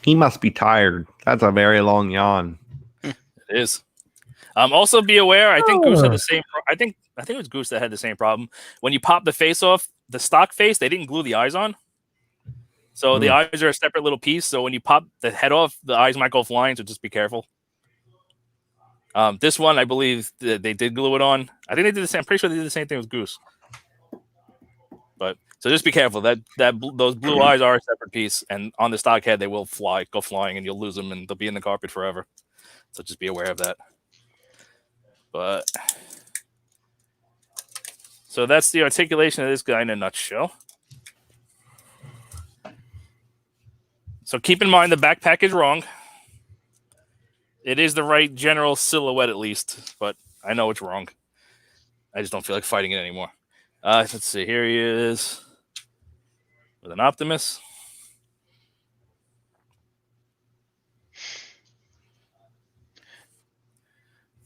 He must be tired. That's a very long yawn. It is. Also, be aware. I think Goose had the same. I think it was Goose that had the same problem. When you pop the face off, the stock face, they didn't glue the eyes on. So the eyes are a separate little piece. So when you pop the head off, the eyes might go flying. So just be careful. This one, I believe they did glue it on. I think they did the same. I'm pretty sure they did the same thing with Goose. But so just be careful. Those blue eyes are a separate piece, and on the stock head they will go flying, and you'll lose them, and they'll be in the carpet forever. So just be aware of that. But so that's the articulation of this guy in a nutshell. So keep in mind the backpack is wrong. It is the right general silhouette at least, but I know it's wrong. I just don't feel like fighting it anymore. Let's see. Here he is with an Optimus.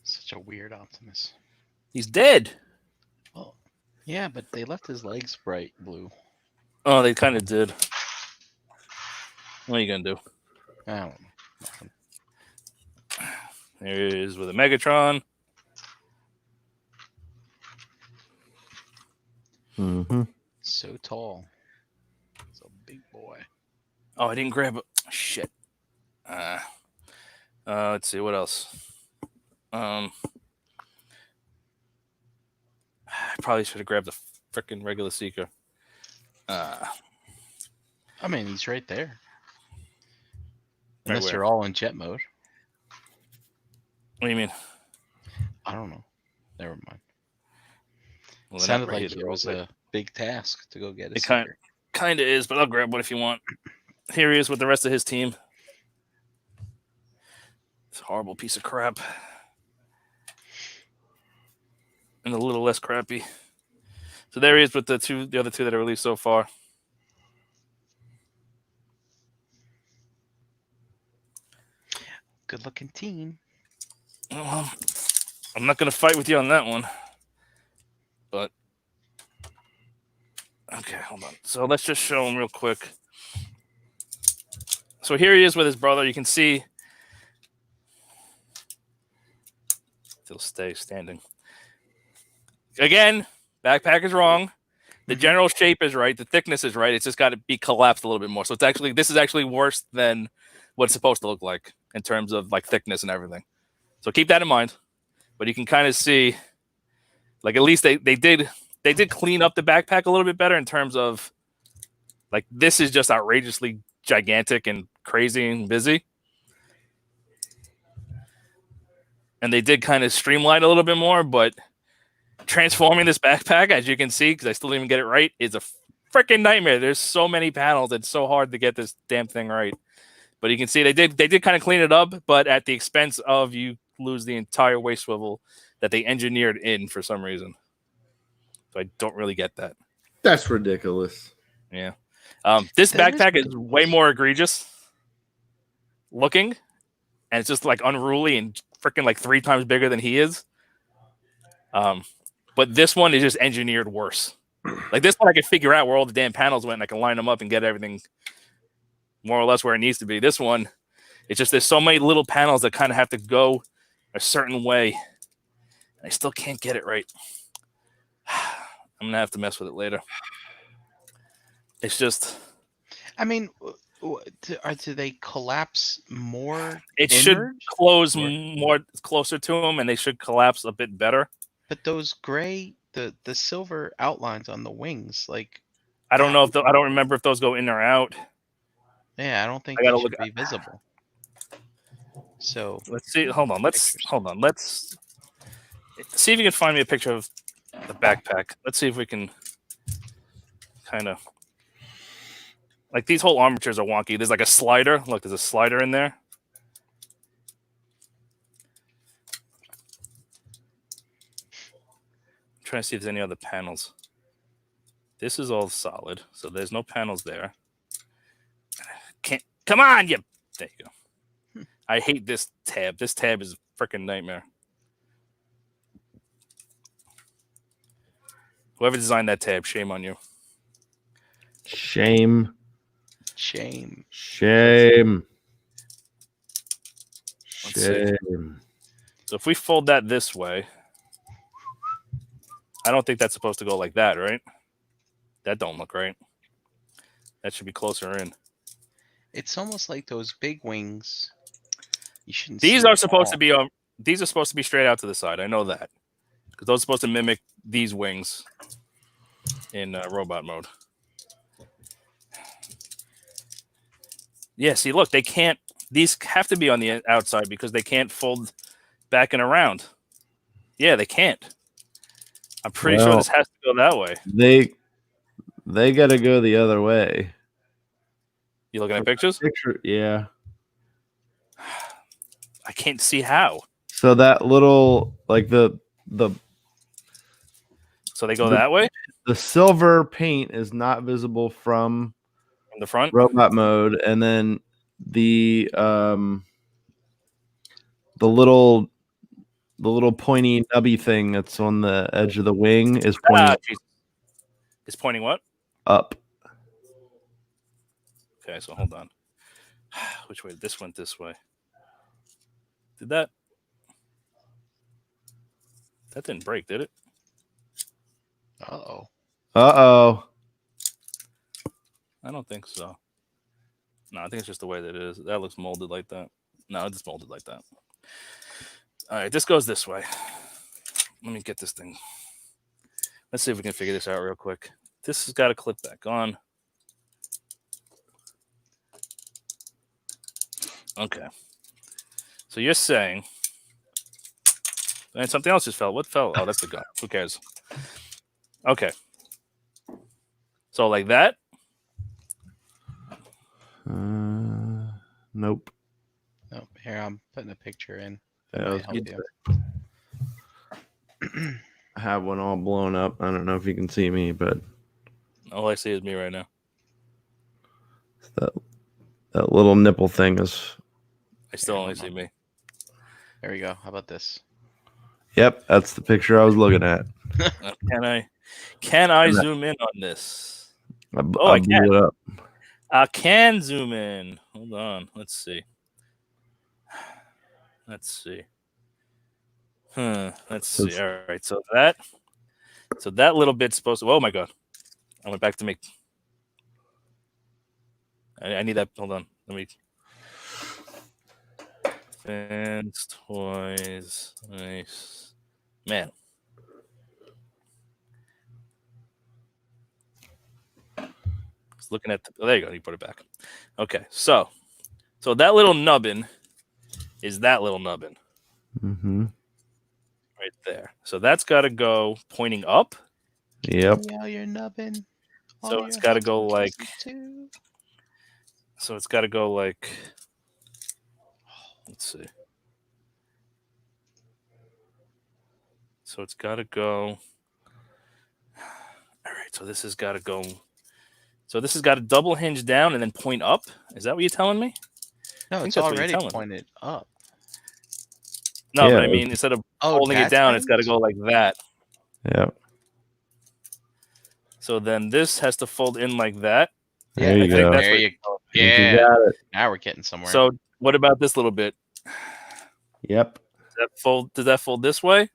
Such a weird Optimus. He's dead. Well, yeah, but they left his legs bright blue. Oh, they kind of did. What are you going to do? I don't know. Nothing. There he is with a Megatron. Mm-hmm. So tall. It's a big boy. Oh, I didn't grab it. Shit. Let's see. What else? I probably should have grabbed the freaking regular Seeker. I mean, he's right there. Right Unless where? you're all in jet mode. What do you mean? I don't know. Never mind. Well, they're not Sounded ready like to it go, was but a big task to go get a It Seeker. kind of is, but I'll grab one if you want. Here he is with the rest of his team. It's a horrible piece of crap. And a little less crappy. So there he is with the other two that are released so far. Good looking team. Well, I'm not going to fight with you on that one. But, okay, hold on. So let's just show him real quick. So here he is with his brother. You can see. He'll stay standing. Again, backpack is wrong. The general shape is right. The thickness is right. It's just got to be collapsed a little bit more. So this is actually worse than what it's supposed to look like in terms of like thickness and everything. So keep that in mind. But you can kind of see, like at least they did clean up the backpack a little bit better in terms of, like this is just outrageously gigantic and crazy and busy. And they did kind of streamline a little bit more, but transforming this backpack, as you can see, because I still didn't even get it right, is a freaking nightmare. There's so many panels. It's so hard to get this damn thing right. But you can see they did kind of clean it up, but at the expense of you lose the entire waist swivel that they engineered in for some reason. So I don't really get that. That's ridiculous. Yeah. This That is backpack is ridiculous. way more egregious looking, and it's just like unruly and freaking like 3 times bigger than he is. But this one is just engineered worse. Like this one, I can figure out where all the damn panels went, and I can line them up and get everything more or less where it needs to be. This one, it's just there's so many little panels that kind of have to go a certain way. I still can't get it right. I'm gonna have to mess with it later. It's just. I mean, do they collapse more? It should inward? close Or- more closer to them, and they should collapse a bit better. But those gray, the silver outlines on the wings, like I don't know if I don't remember if those go in or out. yeah, I don't think I they gotta should look- be visible. So Let's see. Hold on. Let's see if you can find me a picture of the backpack. Let's see if we can kind of like these whole armatures are wonky. There's like a slider. Look, there's a slider in there. I'm trying to see if there's any other panels. This is all solid, so there's no panels there. Can't come on, you. There you go. I hate this tab. This tab is a freaking nightmare. Whoever designed that tab, shame on you. Shame. shame. Shame. Let's see. Shame. So if we fold that this way, I don't think that's supposed to go like that, right? That don't look right. That should be closer in. It's almost like those big wings. You shouldn't. These see are at supposed all. to be these are supposed to be straight out to the side. I know that because those are supposed to mimic these wings in robot mode. Yeah, see, look, they can't. These have to be on the outside because they can't fold back and around. Yeah, they can't. I'm pretty sure Well, this has to go that way. They got to go the other way. You looking at pictures? Picture, yeah. I can't see how. So that little, like the So they go that way silver paint is not visible from in the front. robot mode, and then the little pointy nubby thing that's on the edge of the wing is pointing Jesus. It's pointing what? up. Okay, so hold on. Which way? This went this way. Did that? That didn't break, did it? Uh-oh. Uh-oh. I don't think so. No, I think it's just the way that it is. That looks molded like that. No, it's molded like that. All right, this goes this way. Let me get this thing. Let's see if we can figure this out real quick. This has got to clip back on. Okay. So you're saying... And something else just fell. What fell? Oh, that's the gun. Who cares? Okay. So like that? Nope. Nope. Here, I'm putting a picture in. Yeah, Might help you. I have one all blown up. I don't know if you can see me, but All I see is me right now. that little nipple thing is. I still only see me. There we go. How about this? Yep, that's the picture I was looking at. Can I zoom in on this? I I blew can. it up. I can zoom in. Hold on. Let's see. Let's see. Let's see. All right. So that little bit's supposed to. Oh my god! I went back to make. I need that. Hold on. Let me. Fanstoys. Nice. Man. Just looking at. Oh, there you go. You put it back. Okay. So that little nubbin is that little nubbin. Mm-hmm. Right there. So that's got to go pointing up. Yep. Yeah, you're nubbin. So it's got to go like. Too. So it's got to go like. Let's see. So it's got to go. All right. So this has got to go. So this has got to double hinge down and then point up. Is that what you're telling me? No, it's already pointed up. No, Yeah, but I mean, instead of holding it down, it's got to go like that. Yep. So then this has to fold in like that. Yeah, there you go. There you go. Yeah. You got it. Now we're getting somewhere. So what about this little bit? Yep. Does that fold this way?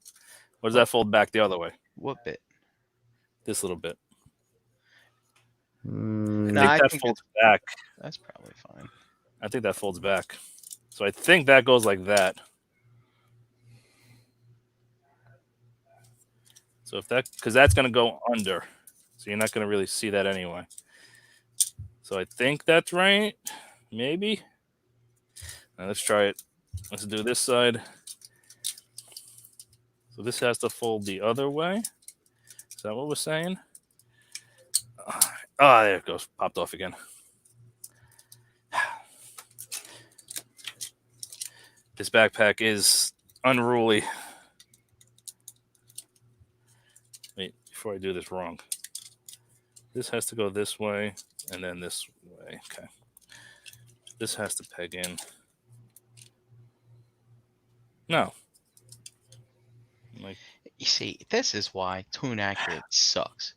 Or does that fold back the other way? What bit? This little bit. I I think that think folds back. That's probably fine. I think that folds back. So I think that goes like that. So if that, because that's going to go under. So you're not going to really see that anyway. So I think that's right. Maybe. Now let's try it. Let's do this side. So this has to fold the other way. Is that what we're saying? Ah, there it goes. Popped off again. This backpack is unruly. Wait, before I do this wrong. This has to go this way and then this way. Okay. This has to peg in. No. Like, you see, this is why Tune Accurate sucks.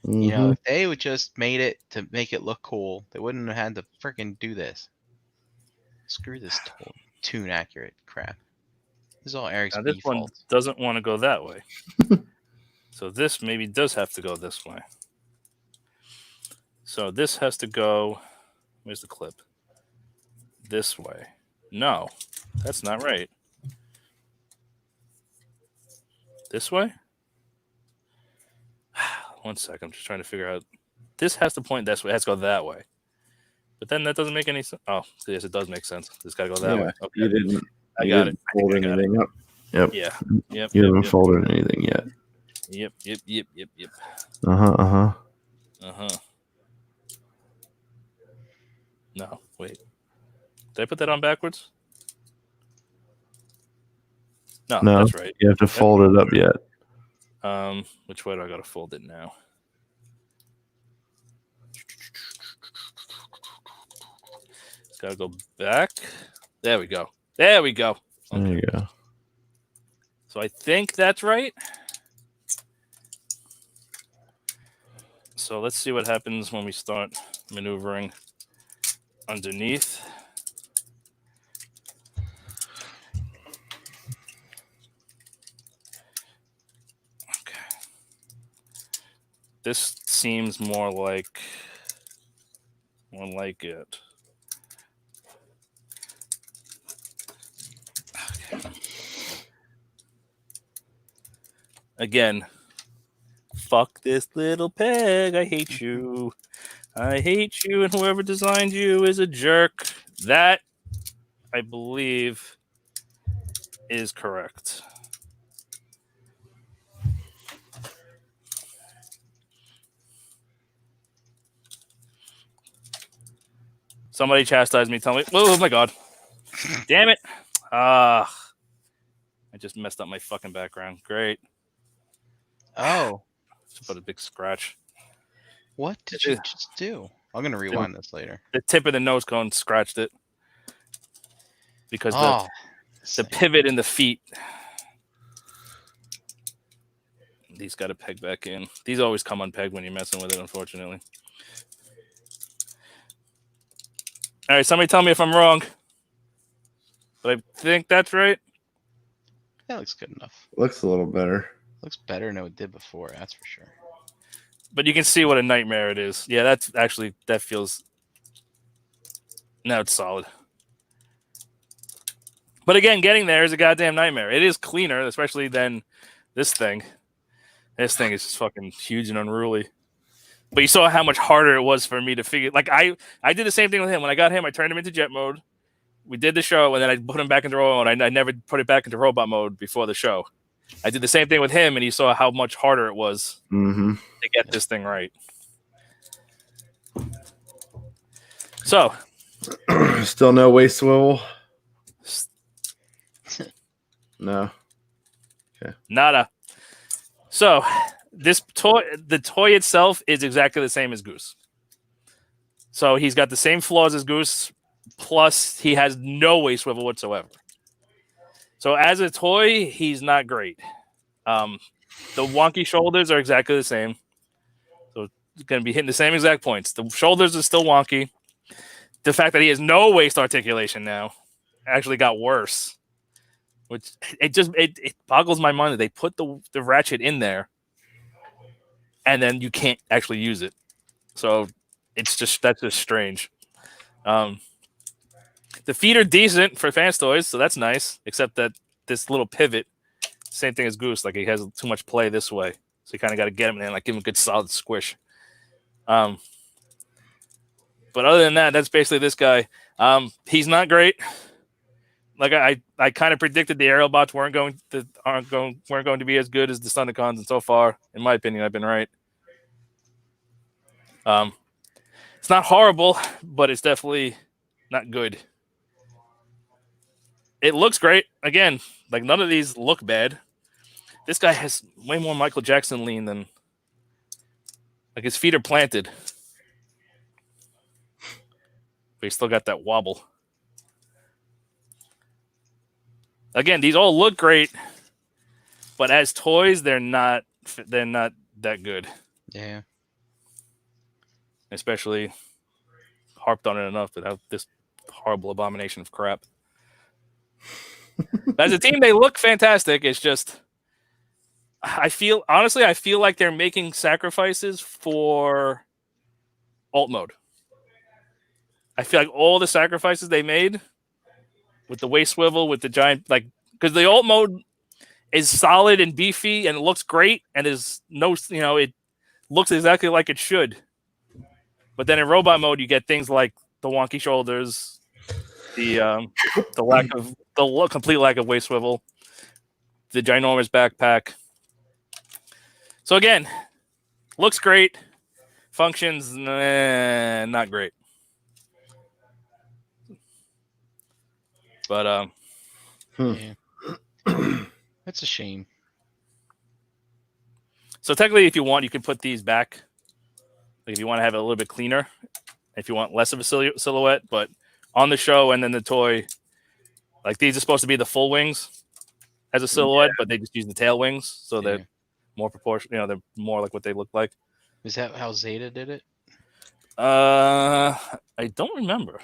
Mm-hmm. You know, if they would just made it to make it look cool, they wouldn't have had to freaking do this. Screw this Tune Accurate crap. This is all Eric's now this one fault. doesn't want to go that way. So this maybe does have to go this way. So this has to go, where's the clip? This way. No, that's not right. This way? 1 second, I'm just trying to figure out. This has to point this way. It has to go that way. But then that doesn't make any sense. Oh, yes, it does make sense. It's got to go that way. Okay. You didn't. I got it. Fold anything up. Yep. Yeah. Yep. You haven't folded anything yet. Yep. Uh huh. Uh-huh. No, wait. Did I put that on backwards? No, No, that's right. you have to fold it up yet. Which way do I gotta fold it now? Gotta go back. There we go. There we go. There you go. So I think that's right. So let's see what happens when we start maneuvering underneath. Okay. This seems more like it. Okay. Again, fuck this little peg. I hate you. I hate you, and whoever designed you is a jerk. That, I believe, is correct. Somebody chastised me, tell me, oh my god. Damn it. I just messed up my fucking background. Great. Oh. Just put a big scratch. What did you just do? I'm going to rewind this later. The tip of the nose cone scratched it. Because the pivot in the feet. These got to peg back in. These always come unpegged when you're messing with it, unfortunately. All right, somebody tell me if I'm wrong. But I think that's right. That looks good enough. Looks a little better. Looks better than it did before, that's for sure. But you can see what a nightmare it is. Yeah, that's actually, that feels... Now it's solid. But again, getting there is a goddamn nightmare. It is cleaner, especially than this thing. This thing is just fucking huge and unruly. But you saw how much harder it was for me to figure... Like, I did the same thing with him. When I got him, I turned him into jet mode. We did the show, and then I put him back into robot mode. I never put it back into robot mode before the show. I did the same thing with him, and you saw how much harder it was to get this thing right. So. Still no waist swivel? No. Okay. Nada. So, this toy, the toy itself is exactly the same as Goose. So, he's got the same flaws as Goose, plus he has no waist swivel whatsoever. So, as a toy, he's not great. The wonky shoulders are exactly the same. So, it's going to be hitting the same exact points. The shoulders are still wonky. The fact that he has no waist articulation now actually got worse. Which it boggles my mind that they put the ratchet in there and then you can't actually use it. So that's just strange. The feet are decent for Fanstoys, so that's nice. Except that this little pivot, same thing as Goose, like he has too much play this way. So you kind of got to get him in and like give him a good solid squish. But other than that, that's basically this guy. He's not great. Like I kind of predicted the aerial bots weren't going to be as good as the Stunticons, and so far, in my opinion, I've been right. It's not horrible, but it's definitely not good. It looks great. Again, like none of these look bad. This guy has way more Michael Jackson lean than like his feet are planted. But he's still got that wobble. Again, these all look great, but as toys, they're not that good. Yeah. Especially harped on it enough without this horrible abomination of crap. As a team, they look fantastic. It's just, I feel like they're making sacrifices for alt mode. I feel like all the sacrifices they made with the waist swivel, with the giant, like, because the alt mode is solid and beefy and it looks great and is no, it looks exactly like it should. But then in robot mode, you get things like the wonky shoulders, the complete lack of waist swivel, the ginormous backpack. So again, looks great, functions not great. But Yeah. That's a shame. so technically, if you want, you can put these back. Like if you want to have it a little bit cleaner, if you want less of a silhouette, but on the show and then the toy, like these are supposed to be the full wings as a silhouette, but they just use the tail wings, so Yeah. they're more proportional. You know, they're more like what they look like. Is that how Zeta did it? I don't remember.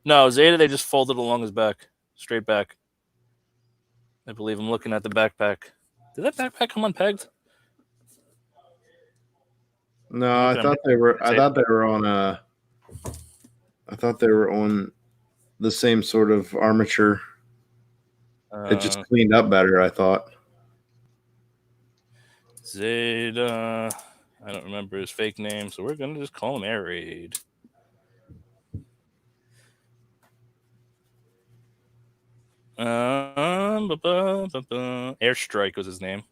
No, Zeta, they just folded along his back, straight back. I believe I'm looking at the backpack. Did that backpack come unpegged? No, I thought they were. I thought they were on a. I thought they were on the same sort of armature. It just cleaned up better, I thought. Zeta. I don't remember his fake name, so we're gonna just call him Air Raid. Airstrike was his name.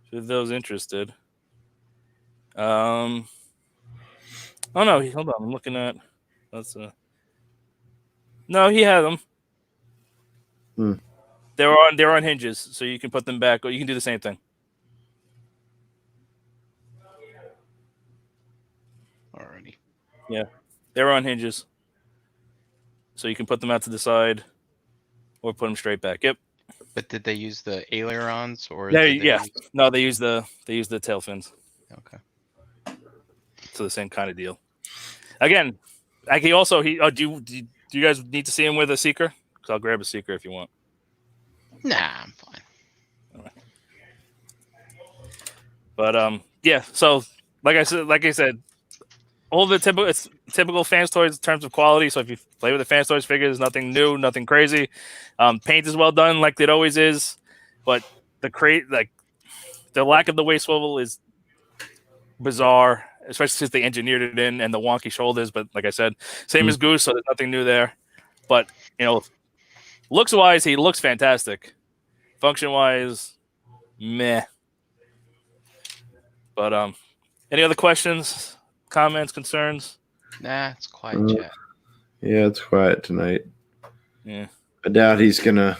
For those interested. Oh no, hold on. I'm looking at. No, he had them. They're on hinges, so you can put them back, or you can do the same thing. Alrighty. Yeah, they're on hinges, so you can put them out to the side, or put them straight back. Yep. But did they use the ailerons or? No, they use the tail fins. Okay. So the same kind of deal. Again, like do you guys need to see him with a seeker? Because I'll grab a seeker if you want. Nah, I'm fine. Right. But yeah. So like I said, all the typical Fanstoys in terms of quality. So if you play with the Fanstoys figures, nothing new, nothing crazy. Paint is well done, like it always is. But the lack of the waist swivel is bizarre, especially since they engineered it in, and the wonky shoulders. But like I said, same as Goose, so there's nothing new there. But looks wise, he looks fantastic. Function wise, meh. But any other questions, comments, concerns? Nah, it's quiet chat. Yeah, it's quiet tonight. Yeah, I doubt he's gonna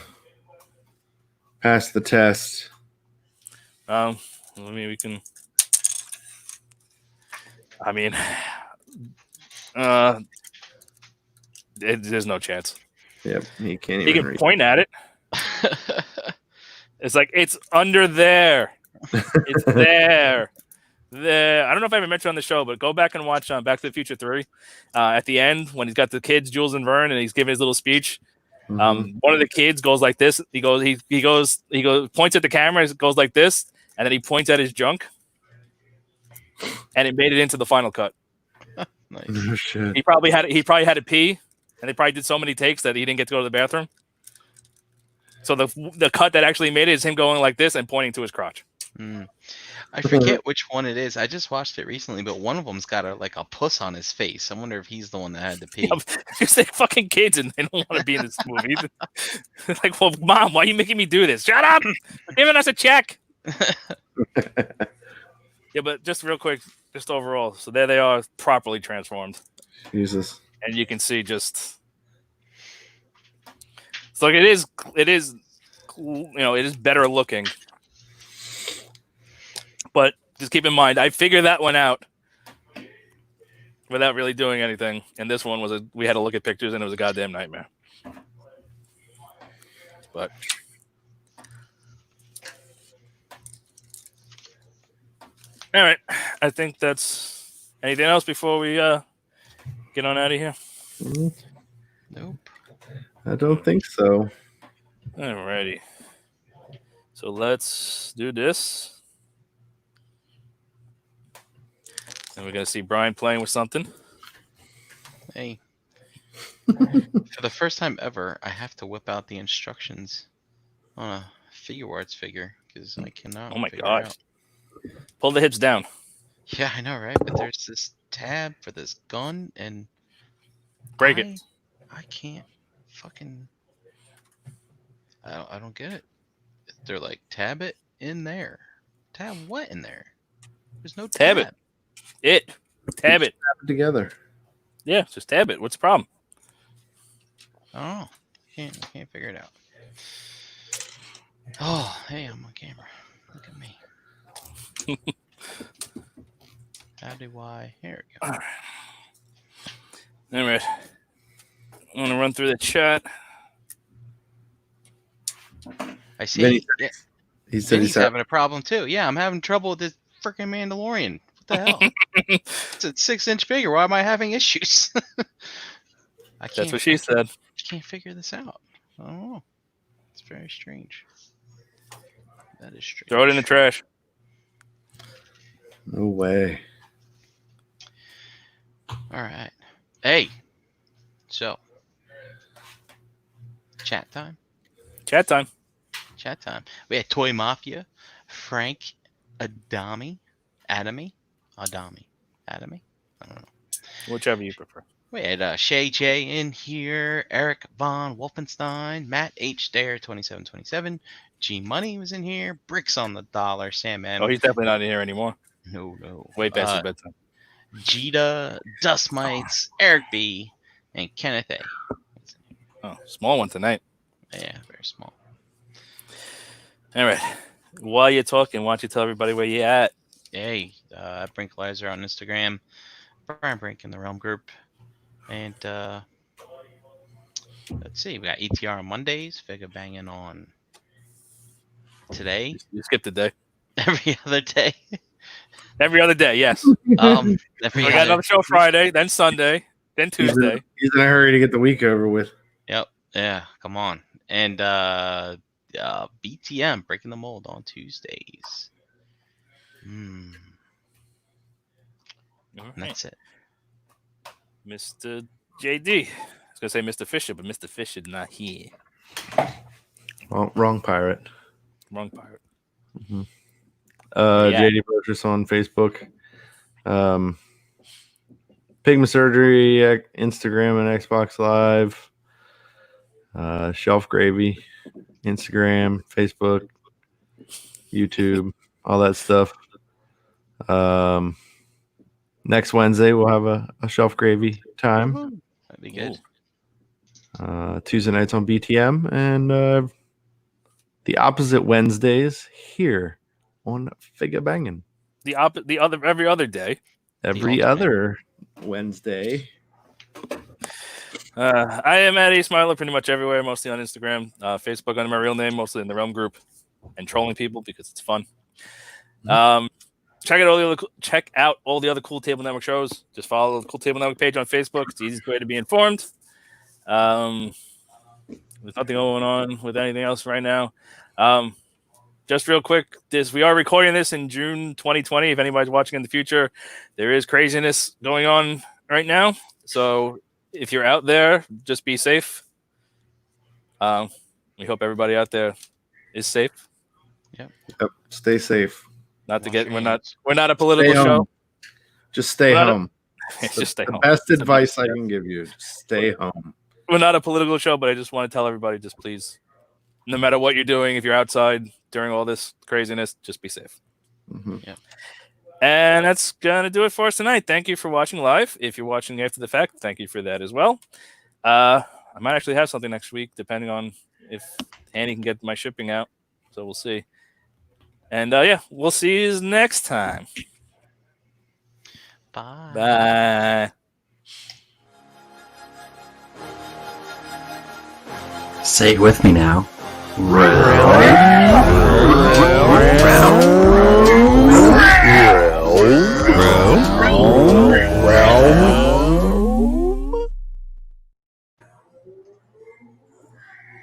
pass the test. we can. I mean, there's no chance. Yep, he can't even. He can point at it. It's like it's under there. It's there. I don't know if I ever mentioned on the show, but go back and watch Back to the Future 3. At the end, when he's got the kids, Jules and Vern, and he's giving his little speech. One of the kids goes like this. He goes, points at the camera, goes like this, and then he points at his junk. And it made it into the final cut. Nice. Oh, shit. He probably had to pee, and they probably did so many takes that he didn't get to go to the bathroom. So the cut that actually made it is him going like this and pointing to his crotch. I forget which one it is. I just watched it recently, but one of them's got a puss on his face. I wonder if he's the one that had to pee. Because they're fucking kids and they don't want to be in this movie. Like, well, Mom, why are you making me do this? Shut up! You're giving us a check. Yeah, but just real quick, just overall. So there they are, properly transformed. Jesus. And you can see just. So like it is, it is better looking. But just keep in mind, I figured that one out without really doing anything. And this one we had to look at pictures, and it was a goddamn nightmare. But all right, I think that's anything else before we get on out of here. Nope. I don't think so. Alrighty. So let's do this. And we're going to see Brian playing with something. Hey. For the first time ever, I have to whip out the instructions on a Figure Arts figure because I cannot. Oh my gosh. Pull the hips down. Yeah, I know, right? But there's this tab for this gun, and break it. I can't fucking. I don't get it. They're like, tab it in there. Tab what in there? There's no tab. Tab it. Tab it. Tab it together. Yeah, just tab it. What's the problem? Oh. can't figure it out. Oh, hey, I'm on camera. Look at me. How do I? Here we go. All right. I'm gonna run through the chat. I see. He said he's having a problem too. Yeah, I'm having trouble with this freaking Mandalorian. What the hell? It's a 6-inch figure. Why am I having issues? That's what she said. I can't figure this out. I don't know. It's very strange. That is strange. Throw it in the trash. No way. All right. Hey. So. Chat time. Chat time. Chat time. We had Toy Mafia, Frank Adami. I don't know. Whichever you prefer. We had Shay J in here, Eric Von Wolfenstein, Matt H. Dare 2727, G Money was in here, Bricks on the Dollar, Sam M. Oh, he's definitely not in here anymore. No. Way past his bedtime. Jita, Dust Mites, Eric B, and Kenneth A. Oh, small one tonight. Yeah, very small. All right. While you're talking, why don't you tell everybody where you're at? Hey, Brinklizer on Instagram, Brian Brink in the Realm Group, and let's see, we got ETR on Mondays, FIGGAH banging on today. You skipped a day. Every other day. Every other day, yes. We got another show Friday, then Sunday, then Tuesday. He's in a hurry to get the week over with. Yep. Yeah, come on. And BTM, Breaking the Mold on Tuesdays. All right. That's it. Mr. JD. I was going to say Mr. Fisher, but Mr. Fisher's not here. Well, wrong pirate. Wrong pirate. Mm-hmm. JD Purchase on Facebook. Pigment Surgery, Instagram and Xbox Live. Shelf Gravy, Instagram, Facebook, YouTube, all that stuff. Next Wednesday we'll have a Shelf Gravy time. That'd be good. Tuesday nights on BTM, and the opposite Wednesdays here on FIGGAH Bangin. Every other day. Every other Wednesday. I am at Smiler pretty much everywhere, mostly on Instagram, Facebook under my real name, mostly in the Realm Group, and trolling people because it's fun. Check out all the other Cool Table Network shows. Just follow the Cool Table Network page on Facebook. It's the easiest way to be informed. There's nothing going on with anything else right now. Just real quick, we are recording this in June 2020. If anybody's watching in the future, there is craziness going on right now. So if you're out there, just be safe. We hope everybody out there is safe. Yep. Stay safe. We're not a political show. Just stay home. Just stay home. The best advice I can give you: stay home. We're not a political show, but I just want to tell everybody, just please, no matter what you're doing, if you're outside during all this craziness, just be safe. Mm-hmm. Yeah. And that's gonna do it for us tonight. Thank you for watching live. If you're watching after the fact, thank you for that as well. I might actually have something next week, depending on if Annie can get my shipping out. So we'll see. And we'll see you next time. Bye. Bye. Say it with me now. Realm.